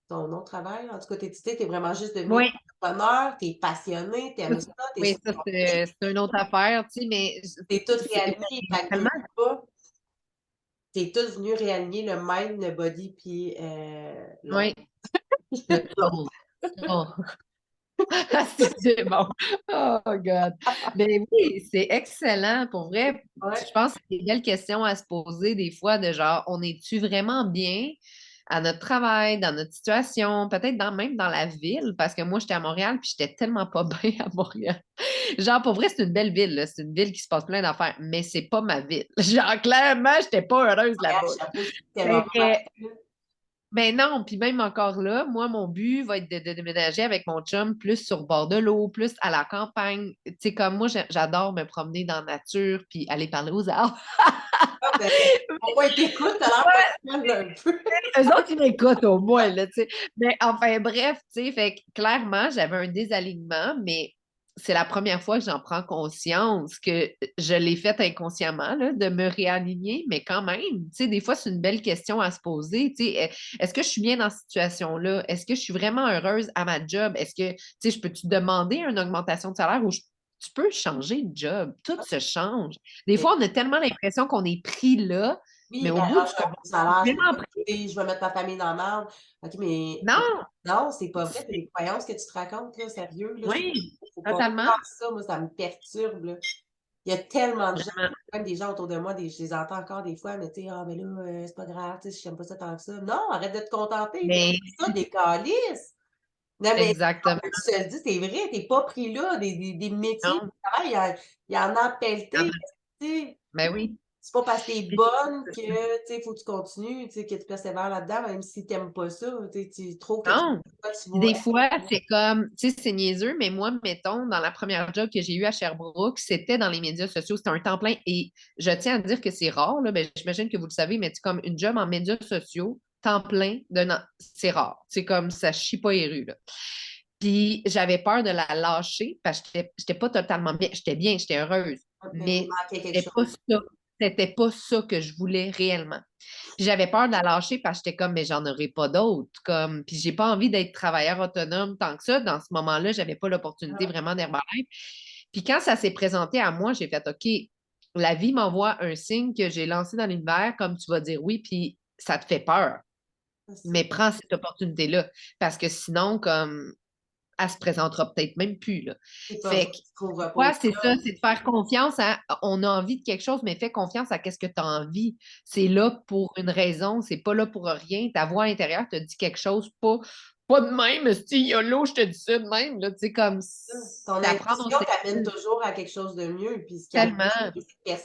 ton autre travail. En tout cas, tu sais, tu es vraiment juste devenu Oui, entrepreneur, tu es passionné, tu aimes ça, tu es oui, sur ça, ton c'est une autre affaire, tu sais, mais tu es toute c'est réalignée, j'ai fait que tellement. veux pas, tu es toute venue réaligner le mind, le body puis, l'autre. Oui, le soul. Oh. C'est bon. Oh God. Ben oui, c'est excellent. Pour vrai, je Ouais, pense que c'est des belles questions à se poser des fois de genre, on est-tu vraiment bien à notre travail, dans notre situation, peut-être même dans la ville, parce que moi, j'étais à Montréal, puis j'étais tellement pas bien à Montréal. Genre, pour vrai, c'est une belle ville, là. C'est une ville qui se passe plein d'affaires, mais c'est pas ma ville. Genre, clairement, j'étais pas heureuse Montréal, là-bas. j'avoue, c'est tellement Fait pas que, ma ville. ben non, puis même encore là, moi, mon but va être de déménager avec mon chum plus sur le bord de l'eau, plus à la campagne. Tu sais, comme moi, j'adore me promener dans la nature puis aller parler aux arbres. Ah ben, au moins ils t'écoutent, tu as l'air passionné un peu. Eux autres, ils m'écoutent au moins, là, tu sais. Mais enfin, bref, tu sais, fait que clairement, j'avais un désalignement, mais c'est la première fois que j'en prends conscience que je l'ai fait inconsciemment, là, de me réaligner, mais quand même, tu sais, des fois, c'est une belle question à se poser, tu sais, est-ce que je suis bien dans cette situation-là? Est-ce que je suis vraiment heureuse à ma job? Est-ce que, tu sais, je peux-tu demander une augmentation de salaire ou tu peux changer de job? Tout se change. Des Mais fois, on a tellement l'impression qu'on est pris là, mais oui, au bout ah, du j'ai un compte, beau salaire, je peux vraiment pas quitter, je vais mettre ma famille dans la merde. OK, mais non, non, c'est pas vrai, c'est c'est des croyances que tu te racontes, là, sérieux, là, oui, faut pas totalement. croire ça, moi, ça me perturbe, là. Il y a tellement de gens, Vraiment. même des gens autour de moi, je les entends encore des fois, mais tu sais: «Ah, mais là, c'est pas grave, tu sais, j'aime pas ça tant que ça». Non, arrête de te contenter, t'aimes Mais pas ça, des câlisses. Non, mais exactement. tu te le dis, c'est vrai, tu es pas pris là, des métiers, Non, du travail, il y en a il y en pelleté, a- tu sais? ben oui. C'est pas parce que tu es Puis bonne que, tu sais, faut que tu continues, tu sais, que tu persévères là-dedans, même si tu aimes pas ça, tu sais, tu trouves que non. toi, tu Puis vas des fois, c'est comme, tu sais, c'est niaiseux, mais moi, mettons, dans la première job que j'ai eue à Sherbrooke, c'était dans les médias sociaux, c'était un temps plein. Et je tiens à dire que c'est rare, là, ben, j'imagine que vous le savez, mais c'est comme une job en médias sociaux, temps plein, c'est rare. C'est comme ça chie pas les rues, là. Puis j'avais peur de la lâcher parce que j'étais pas totalement bien. J'étais bien, j'étais heureuse, mais il mais manquait quelque c'était pas chose. ça. C'était pas ça que je voulais réellement. Puis j'avais peur de la lâcher parce que j'étais comme, mais j'en aurai pas d'autres. Comme, puis j'ai pas envie d'être travailleur autonome tant que ça. Dans ce moment-là, j'avais pas l'opportunité Ah, vraiment d'Herbalife. Puis quand ça s'est présenté à moi, j'ai fait, OK, la vie m'envoie un signe que j'ai lancé dans l'univers, comme tu vas dire oui, puis ça te fait peur. c'est ça. Mais prends cette opportunité-là. Parce que sinon, comme elle se présentera peut-être même plus, là. C'est pas vrai, Fait que, tu trouveras pas ouais, c'est ça. ça, c'est de faire confiance à, on a envie de quelque chose, mais fais confiance à qu'est-ce que tu as envie. C'est là pour une raison, c'est pas là pour rien. Ta voix intérieure te dit quelque chose, pas de même, si YOLO, je te dis ça de même, là, tu sais, comme, Ton c'est à prendre au intuition t'amène sérieux, toujours à quelque chose de mieux, puis ce qui arrive, tellement. c'est que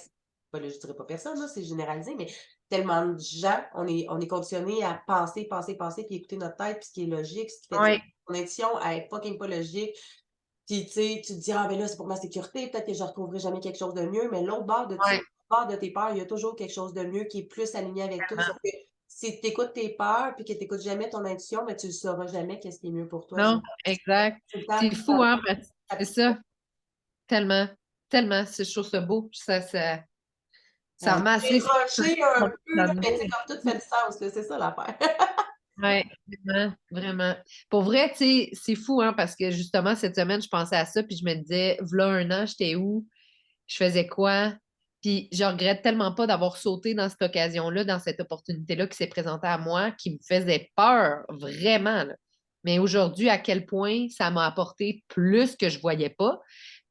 ben là, je dirais pas personne, là, c'est généralisé, mais tellement de gens, on est conditionnés à penser, penser, penser, puis écouter notre tête, puis ce qui est logique, ce qui fait du Ouais, ton intuition, elle est fucking pas logique. Puis, tu sais, tu te dis: «Ah, ben là, c'est pour ma sécurité, peut-être que je retrouverai jamais quelque chose de mieux», mais l'autre bord de ça, ouais, l'autre bord de tes peurs, il y a toujours quelque chose de mieux qui est plus aligné avec toi. Sauf que si tu écoutes tes peurs puis que tu écoutes jamais ton intuition, ben, tu le sauras jamais qu'est-ce qui est mieux pour toi. non, exact. Tout le temps, C'est fou, hein, parce que ta c'est petite ça, tellement, tellement, je trouve ça beau, ça m'a j'ai assez rushé un peu, là, mais tu sais, là-dedans. comme tout fait du sens, là, c'est ça l'affaire. Ouais, vraiment, vraiment. Pour vrai, tu sais, c'est fou, hein, parce que justement, cette semaine, je pensais à ça, puis je me disais, v'là un an, j'étais où? Je faisais quoi? Puis je regrette tellement pas d'avoir sauté dans cette occasion-là, dans cette opportunité-là qui s'est présentée à moi, qui me faisait peur, vraiment, là. Mais aujourd'hui, à quel point ça m'a apporté plus que je voyais pas.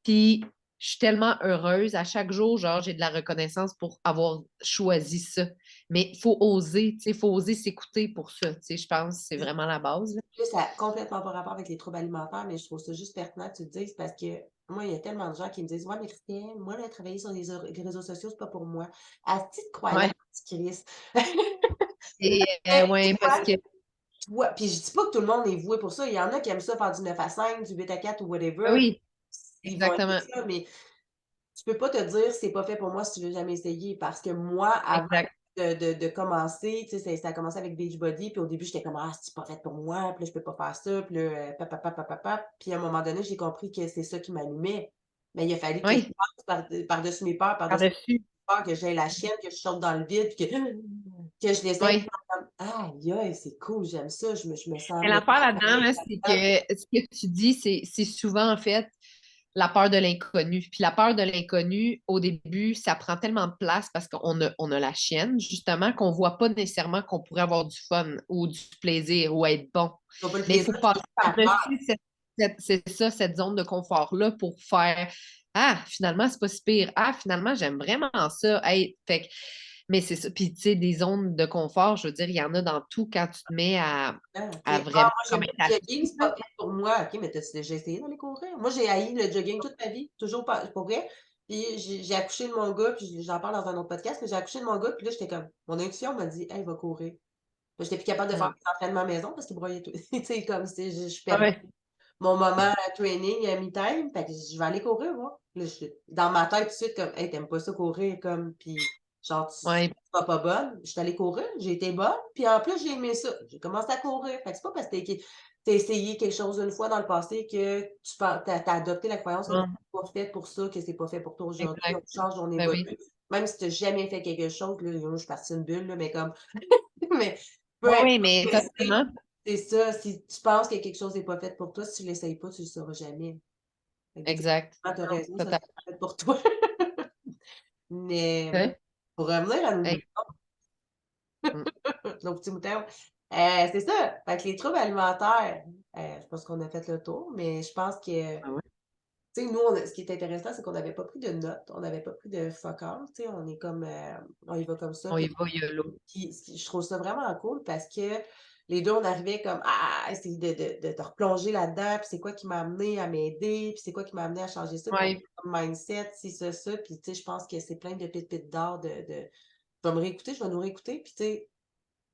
Puis je suis tellement heureuse. À chaque jour, genre, j'ai de la reconnaissance pour avoir choisi ça. Mais il faut oser, tu sais, il faut oser s'écouter pour ça. Tu sais, je pense que c'est vraiment la base, là. Là, ça a complètement pas rapport avec les troubles alimentaires, mais je trouve ça juste pertinent que tu le dises parce que moi, il y a tellement de gens qui me disent: «Ouais, mais Christiane, moi, là, travailler sur les réseaux sociaux, c'est pas pour moi». Asti de croyance, Ouais. Christ. Et Mais ouais, parce toi que toi puis je dis pas que tout le monde est voué pour ça. Il y en a qui aiment ça faire du 9 à 5, du 8 à 4 ou ben whatever. oui, Ils vont aimer exactement. ça, mais tu peux pas te dire: «C'est pas fait pour moi si tu veux jamais essayer» parce que moi, avant Exact. de commencer, tu sais, ça a commencé avec Beachbody, puis au début, j'étais comme: «Ah, c'est pas fait pour moi, puis là, je peux pas faire ça», puis là, puis à un moment donné, j'ai compris que c'est ça qui m'allumait. Mais il a fallu que je Oui, passe par-dessus mes peurs, par-dessus par-dessus. mes peurs, que j'aie la chienne, que je saute dans le vide, puis que je l'essaie, puis Oui. comme: «Aïe aïe, c'est cool, j'aime ça, je me sens Mais bien l'affaire là-dedans, là, c'est là-dedans». que ce que tu dis, c'est souvent, en fait, la peur de l'inconnu. Puis la peur de l'inconnu, au début, ça prend tellement de place parce qu'on a la chienne, justement, qu'on ne voit pas nécessairement qu'on pourrait avoir du fun ou du plaisir ou être bon. Tu vois pas le Mais il plaisir, faut tu passer veux juste faire peur. par-dessus c'est ça, cette zone de confort-là pour faire Ah, finalement, c'est pas si pire. Ah, finalement, j'aime vraiment ça. Hey, fait mais c'est ça. Puis, tu sais, des zones de confort, je veux dire, il y en a dans tout quand tu te mets Ah, OK. à Ah, vraiment moi, comme j'aime être pas le jogging, actif, c'est là. pas fait pour moi. OK, mais t'as-tu déjà essayé d'aller courir? Moi, j'ai haï le jogging toute ma vie, toujours pas pour vrai. Puis j'ai accouché de mon gars, puis j'en parle dans un autre podcast, mais j'ai accouché de mon gars, puis là, j'étais comme mon intuition m'a dit: «Hey, va courir». Là, j'étais plus capable de faire Mm. mes entraînements à la maison parce qu'il broyait tout. Tu sais, comme si je perdais Ouais, mon moment training, me time, fait que je vais aller courir moi. Là, je dans ma tête tout de suite comme: «Hey, tu aimes pas ça courir comme puis genre tu ouais, seras pas bonne». Je suis allée courir, j'ai été bonne, puis en plus j'ai aimé ça. J'ai commencé à courir. Fait que c'est pas parce que tu essayé quelque chose une fois dans le passé que tu as adopté la croyance que tu mm, pas fait pour ça, que c'est pas fait pour toi aujourd'hui. On exact. change, on Ben évolue. oui. Même si tu as jamais fait quelque chose, là, moi je suis partie d'une bulle là, mais comme mais peu Oui, importe oui, mais ce que totalement. c'est ça, si tu penses que quelque chose n'est pas fait pour toi, si tu l'essayes pas, tu le sauras jamais. Fait que Exact. tu as Non, raison, ça, c'est totalement. pas fait pour toi. Mais Ouais. pour revenir à nos Hey, moutons, mm, nos petits moutons, c'est ça. Fait que les troubles alimentaires, je pense qu'on a fait le tour, mais je pense que, tu ah ouais. sais, nous, ce qui est intéressant, c'est qu'on n'avait pas pris de notes, on n'avait pas pris de focus, tu sais, on est comme, on y va comme ça, On y va YOLO. puis je trouve ça vraiment cool parce que les 2 on arrivait comme à essayer de replonger là-dedans, puis c'est quoi qui m'a amené à m'aider, puis c'est quoi qui m'a amené à changer ça, puis on Ouais, comme mindset, ci, ça, puis tu sais, je pense que c'est plein de pépites d'or je vais me réécouter, je vais nous réécouter, puis tu sais,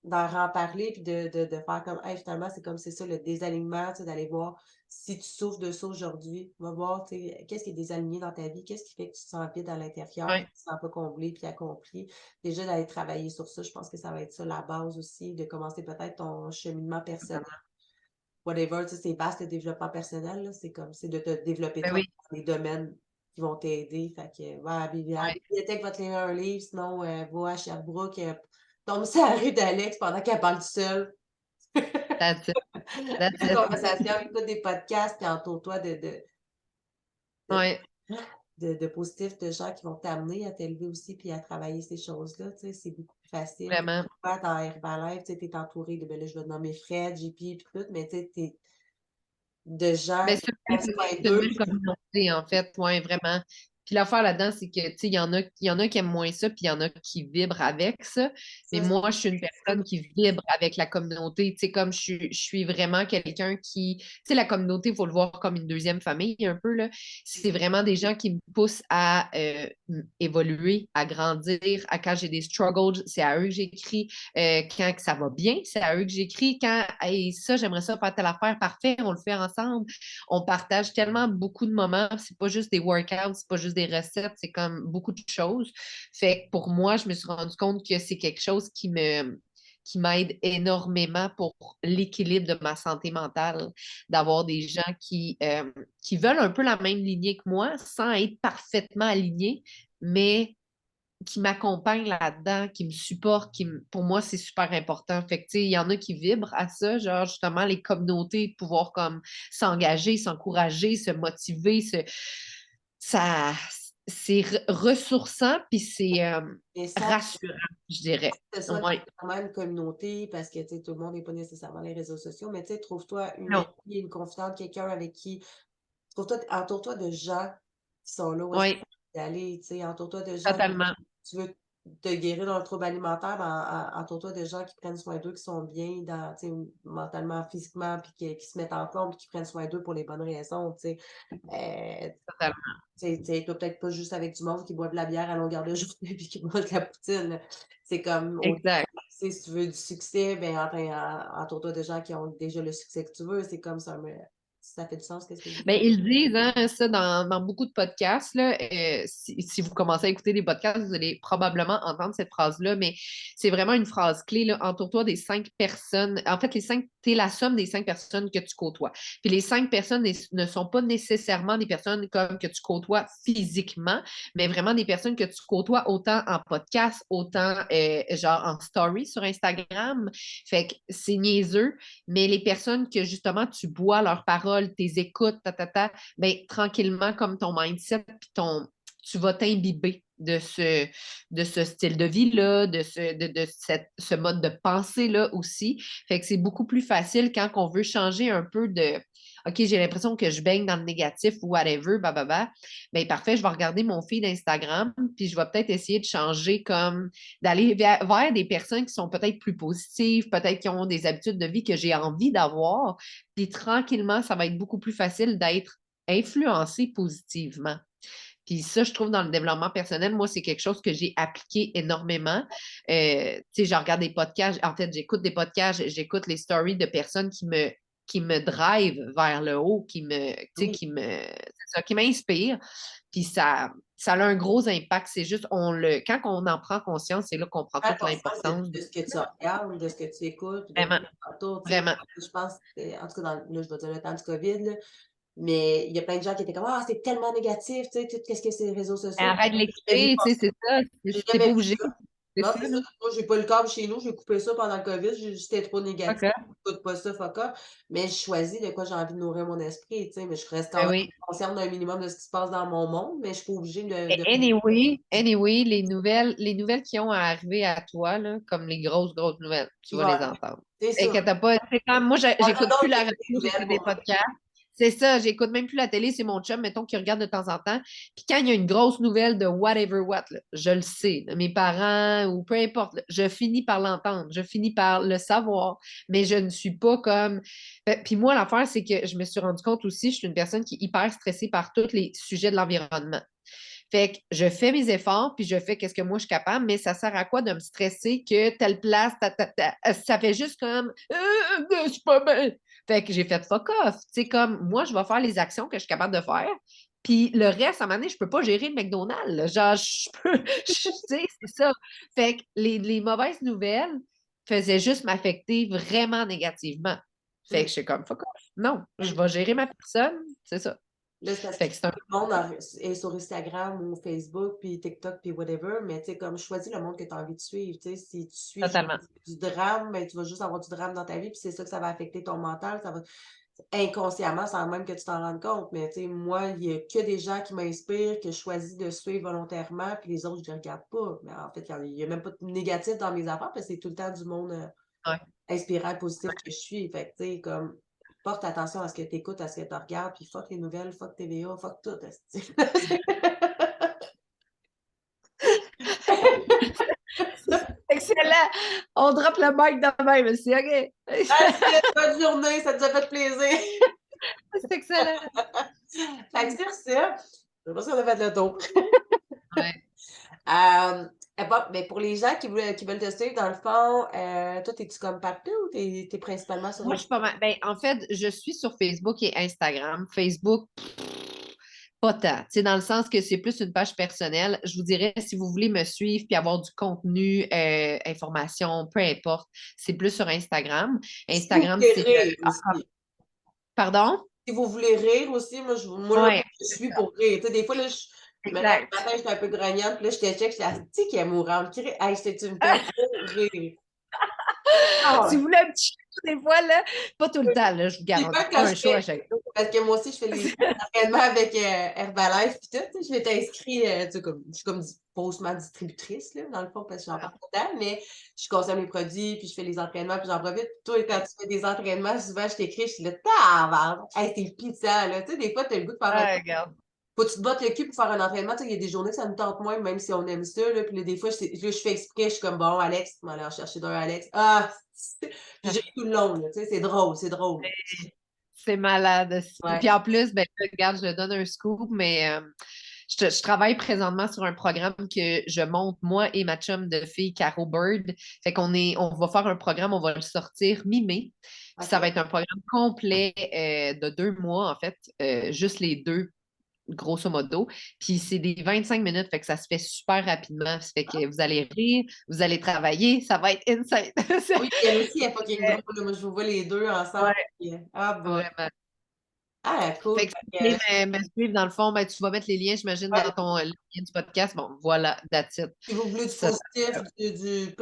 d'en reparler puis de faire comme: «Hey, finalement, c'est comme c'est ça le désalignement», tu sais, d'aller voir si tu souffres de ça aujourd'hui, va voir, tu sais, qu'est-ce qui est désaligné dans ta vie? Qu'est-ce qui fait que tu te sens vide à l'intérieur, que ouais, tu te sens pas comblé puis accompli? Déjà d'aller travailler sur ça, je pense que ça va être ça la base aussi, de commencer peut-être ton cheminement personnel, totalement. whatever, tu sais, c'est vaste le développement personnel, là, c'est comme c'est de te développer Ben toi oui, dans les domaines qui vont t'aider. Fait que va à la ouais. bibliothèque, va te lire un livre, sinon, va à Sherbrooke, tombe sur la rue d'Alex pendant qu'elle parle seule. That's it. That's Une it. conversation, écoute des podcasts, puis entoure-toi de Ouais, de positifs, de gens qui vont t'amener à t'élever aussi, puis à travailler ces choses-là, tu sais, c'est beaucoup plus facile. vraiment. Toi, dans Herbalife, tu sais, tu es entouré de, ben là, je vais te nommer Fred, JP, puis tout, mais tu sais, de gens Ben, qui prennent soin c'est une d'eux. belle communauté, en fait, ouais, vraiment. Puis l'affaire là-dedans, c'est que, tu sais, il y en a qui aiment moins ça, puis il y en a qui vibrent avec ça. Mais Ça, moi, je suis une c'est personne qui vibre avec la communauté. Tu sais, comme je suis vraiment quelqu'un qui. Tu sais, la communauté, il faut le voir comme une deuxième famille, un peu, là. C'est vraiment des gens qui me poussent à évoluer, à grandir, à quand j'ai des struggles, c'est à eux que j'écris. Quand que ça va bien, c'est à eux que j'écris. Quand, hey, ça, j'aimerais ça faire telle affaire, parfait, on le fait ensemble. On partage tellement beaucoup de moments. C'est pas juste des workouts, c'est pas juste des recettes, c'est comme beaucoup de choses. Fait que pour moi, je me suis rendu compte que c'est quelque chose qui m'aide énormément pour l'équilibre de ma santé mentale, d'avoir des gens qui veulent un peu la même lignée que moi sans être parfaitement alignés, mais qui m'accompagnent là-dedans, qui me supportent, pour moi, c'est super important. Fait que, tu sais, il y en a qui vibrent à ça, genre, justement, les communautés, de pouvoir, comme, s'engager, s'encourager, se motiver, ça, c'est ressourçant, puis c'est et sans rassurant, je dirais. que ce soit Ouais. nécessairement une communauté, parce que tu sais, tout le monde n'est pas nécessairement les réseaux sociaux, mais tu sais, trouve-toi une Non. amie, une confidente, quelqu'un avec qui, entoure-toi de gens qui sont là où est-ce que Oui, tu veux aller, tu sais, entoure-toi de gens totalement. tu veux te guérir d'un trouble alimentaire, ben, entoure-toi de gens qui prennent soin d'eux, qui sont bien dans, tu sais, mentalement, physiquement, puis qui se mettent en forme, puis qui prennent soin d'eux pour les bonnes raisons, tu sais. Totalement. Tu sais, toi, peut-être pas juste avec du monde qui boit de la bière à longueur de journée puis qui mange de la poutine, là. C'est comme, Exact. si tu veux du succès, ben, enfin, entoure-toi de gens qui ont déjà le succès que tu veux. C'est comme ça, mais ça fait du sens, qu'est-ce que je dis? Ben, ils disent hein, ça dans beaucoup de podcasts. Là, si vous commencez à écouter des podcasts, vous allez probablement entendre cette phrase-là, mais c'est vraiment une phrase clé. Là, entoure-toi des 5 personnes. En fait, t'es la somme des 5 personnes que tu côtoies. Puis les 5 personnes ne sont pas nécessairement des personnes comme que tu côtoies physiquement, mais vraiment des personnes que tu côtoies autant en podcast, autant genre en story sur Instagram. Fait que c'est niaiseux, mais les personnes que justement tu bois leurs paroles, tes écoutes, ben, tranquillement, comme ton mindset, puis tu vas t'imbiber de ce style de vie-là, ce mode de pensée-là aussi. Fait que c'est beaucoup plus facile quand on veut changer un peu de OK, j'ai l'impression que je baigne dans le négatif ou whatever, ben parfait, je vais regarder mon feed d'Instagram, puis je vais peut-être essayer de changer comme d'aller vers des personnes qui sont peut-être plus positives, peut-être qui ont des habitudes de vie que j'ai envie d'avoir. Puis tranquillement, ça va être beaucoup plus facile d'être influencé positivement. Puis ça, je trouve, dans le développement personnel, moi, c'est quelque chose que j'ai appliqué énormément. Tu sais, je regarde des podcasts, en fait, j'écoute des podcasts, j'écoute les stories de personnes qui me drive vers le haut, tu sais, Oui, c'est ça, qui m'inspire. Puis ça a un gros impact. C'est juste, quand on en prend conscience, c'est là qu'on prend prends toute conscience de, l'importance de ce que tu regardes, de ce que tu écoutes, de vraiment, qui t'entoure, tu sais. vraiment. Je pense, en tout cas, là, je vais dire le temps du COVID, là, mais il y a plein de gens qui étaient comme, ah, c'est tellement négatif, tu sais, tout, qu'est-ce que c'est les réseaux sociaux? Arrête de Je vis l'écouter, pas tu sais, ça. c'est ça. J'ai C'est jamais pas vu obligé. ça. C'est Non, ça, c'est ça. là. Moi, j'ai pas le câble chez nous. J'ai coupé ça pendant le COVID. J'étais trop négatif. OK. J'écoute pas ça, fuck off. Mais je choisis de quoi j'ai envie de nourrir mon esprit, tu sais. Mais je reste quand Ben même oui. consciente d'un minimum de ce qui se passe dans mon monde, mais je suis pas obligée de... Anyway, les nouvelles qui ont à arriver à toi, là, comme les grosses, grosses nouvelles, tu qui vas va les arriver. entendre. C'est ça. Inquiète pas. C'est comme, moi, On a j'écoute plus d'autres la que radio, des nouvelles j'écoute des pour moi. podcasts. C'est ça, j'écoute même plus la télé, c'est mon chum, mettons, qui regarde de temps en temps. Puis quand il y a une grosse nouvelle de whatever what, là, je le sais, de mes parents ou peu importe, là, je finis par l'entendre, je finis par le savoir, mais je ne suis pas comme. Puis moi, l'affaire, c'est que je me suis rendu compte aussi, je suis une personne qui est hyper stressée par tous les sujets de l'environnement. Fait que je fais mes efforts, puis je fais qu'est-ce que moi je suis capable, mais ça sert à quoi de me stresser que telle place, ça fait juste comme c'est pas bien. Fait que j'ai fait fuck off. Tu sais, comme moi, je vais faire les actions que je suis capable de faire. Puis le reste, à un moment donné, je peux pas gérer le McDonald's, là. Genre, je peux, tu sais, c'est ça. Fait que les mauvaises nouvelles faisaient juste m'affecter vraiment négativement. Fait que je suis comme fuck off. Non, je vais gérer ma personne, c'est ça. Là, c'est parce que Fait que c'est un tout le monde est sur Instagram ou Facebook, puis TikTok, puis whatever, mais tu sais, comme choisis le monde que tu as envie de suivre. Tu sais, si tu suis juste totalement. du drame, ben, tu vas juste avoir du drame dans ta vie, puis c'est ça que ça va affecter ton mental, ça va inconsciemment, sans même que tu t'en rendes compte. Mais tu sais, moi, il y a que des gens qui m'inspirent, que je choisis de suivre volontairement, puis les autres, je les regarde pas. Mais en fait, il y a même pas de négatif dans mes affaires, parce que c'est tout le temps du monde Ouais. inspirant, positif que je suis. Fait que, tu sais, comme porte attention à ce que tu écoutes, à ce que tu regardes, puis fuck les nouvelles, fuck TVA, fuck tout. esti. Excellent! On drop le mic de même, aussi, OK? That's it, bonne journée, ça nous a fait plaisir. C'est excellent! Fait que sur ça, je sais pas si on a fait le tour. Ouais. Bon, mais pour les gens qui veulent te suivre, dans le fond, toi, es-tu comme partout ou t'es principalement sur Moi, je suis pas mal. Ben, en fait, je suis sur Facebook et Instagram. Facebook, pas tant. Tu sais, dans le sens que c'est plus une page personnelle. Je vous dirais, si vous voulez me suivre puis avoir du contenu, information, peu importe, c'est plus sur Instagram. Si vous Instagram, voulez c'est rire aussi. Pardon? Si vous voulez rire aussi, moi là, Oui, je suis pour rire. Tu sais, des fois, là, je me lève exact. le matin, j'étais un peu grognante, puis là, je te check, je suis là, tu sais qui est mourante. Hey, tu me fais trop rire. Si Ah, vous voulez un petit show, des fois, là, pas tout le temps, là, je vous des garantis fois, pas quand un je show à fais, chaque jour. parce que moi aussi, je fais les entraînements avec Herbalife, puis tout, tu sais, je m'étais inscrite, tu sais, je suis comme faussement distributrice, là, dans le fond, parce que j'en parle pas tant, mais je consomme les produits, puis je fais les entraînements, puis j'en profite. Toi, quand tu fais des entraînements, souvent, je t'écris, je suis là, tabarnak, hey, c'est pizza, là, tu sais, des fois, t'as le goût de faire un Ah, regarde. faut que tu te battes le cul pour faire un entraînement. Tu sais, il y a des journées que ça nous tente moins, même si on aime ça. Là, puis là, des fois, je fais exprès, je suis comme bon, Alex, on va aller en chercher d'un Alex. Ah! Puis j'ai tout le long, là, tu sais, c'est drôle, c'est drôle. C'est malade. Ouais. Puis en plus, ben, là, regarde, je donne un scoop, mais je travaille présentement sur un programme que je monte, moi et ma chum de fille, Caro Bird. Fait on va faire un programme, on va le sortir mi-mai. Puis ça va OK. être un programme complet de 2 mois, en fait, juste les deux, grosso modo. Puis c'est des 25 minutes, fait que ça se fait super rapidement. Ça fait que vous allez rire, vous allez travailler, ça va être insane. Oui, puis elle aussi, elle est fucking drôle. Là. Moi, je vous vois les deux ensemble. Ouais, Puis, ah, bon. vraiment. Ah, cool. Fait que si vous Fait voulez que, me suivre, dans le fond, ben, tu vas mettre les liens, j'imagine, ouais. dans ton lien du podcast. Bon, voilà, that's it. Si vous voulez du Ça, positif,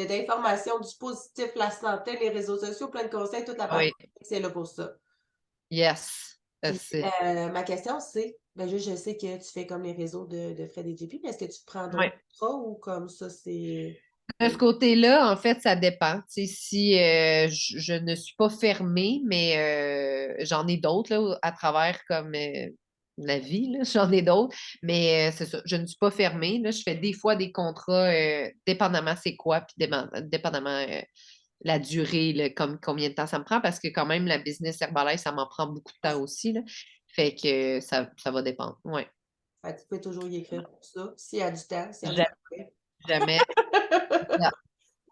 d'informations, du positif, la santé, les réseaux sociaux, plein de conseils, toute la partie, oui, c'est là pour ça. yes, Puis, that's it. ma question, c'est, ben, je sais que tu fais comme les réseaux de Fred et JP, mais est-ce que tu prends Ouais. d'autres contrats ou comme ça, c'est. De ce côté-là, en fait, ça dépend. Tu sais, si je ne suis pas fermée, mais j'en ai d'autres là, à travers comme la vie, là, j'en ai d'autres. Mais c'est ça, je ne suis pas fermée. Là, je fais des fois des contrats, dépendamment c'est quoi, puis dépendamment la durée, là, comme combien de temps ça me prend, parce que quand même, la business Herbalife, ça m'en prend beaucoup de temps aussi. Là. Fait que ça va dépendre. Ouais. Fait que tu peux toujours y écrire pour ça, s'il y a du temps, s'il y a du Ja- temps. Jamais. Ja-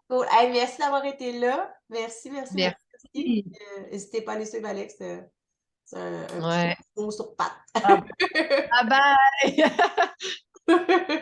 Cool. Hey, merci d'avoir été là. Merci, merci, merci. Merci. Merci. N'hésitez pas à aller suivre Alex. C'est un petit Ouais. mot sur pattes. Ah, bye bye!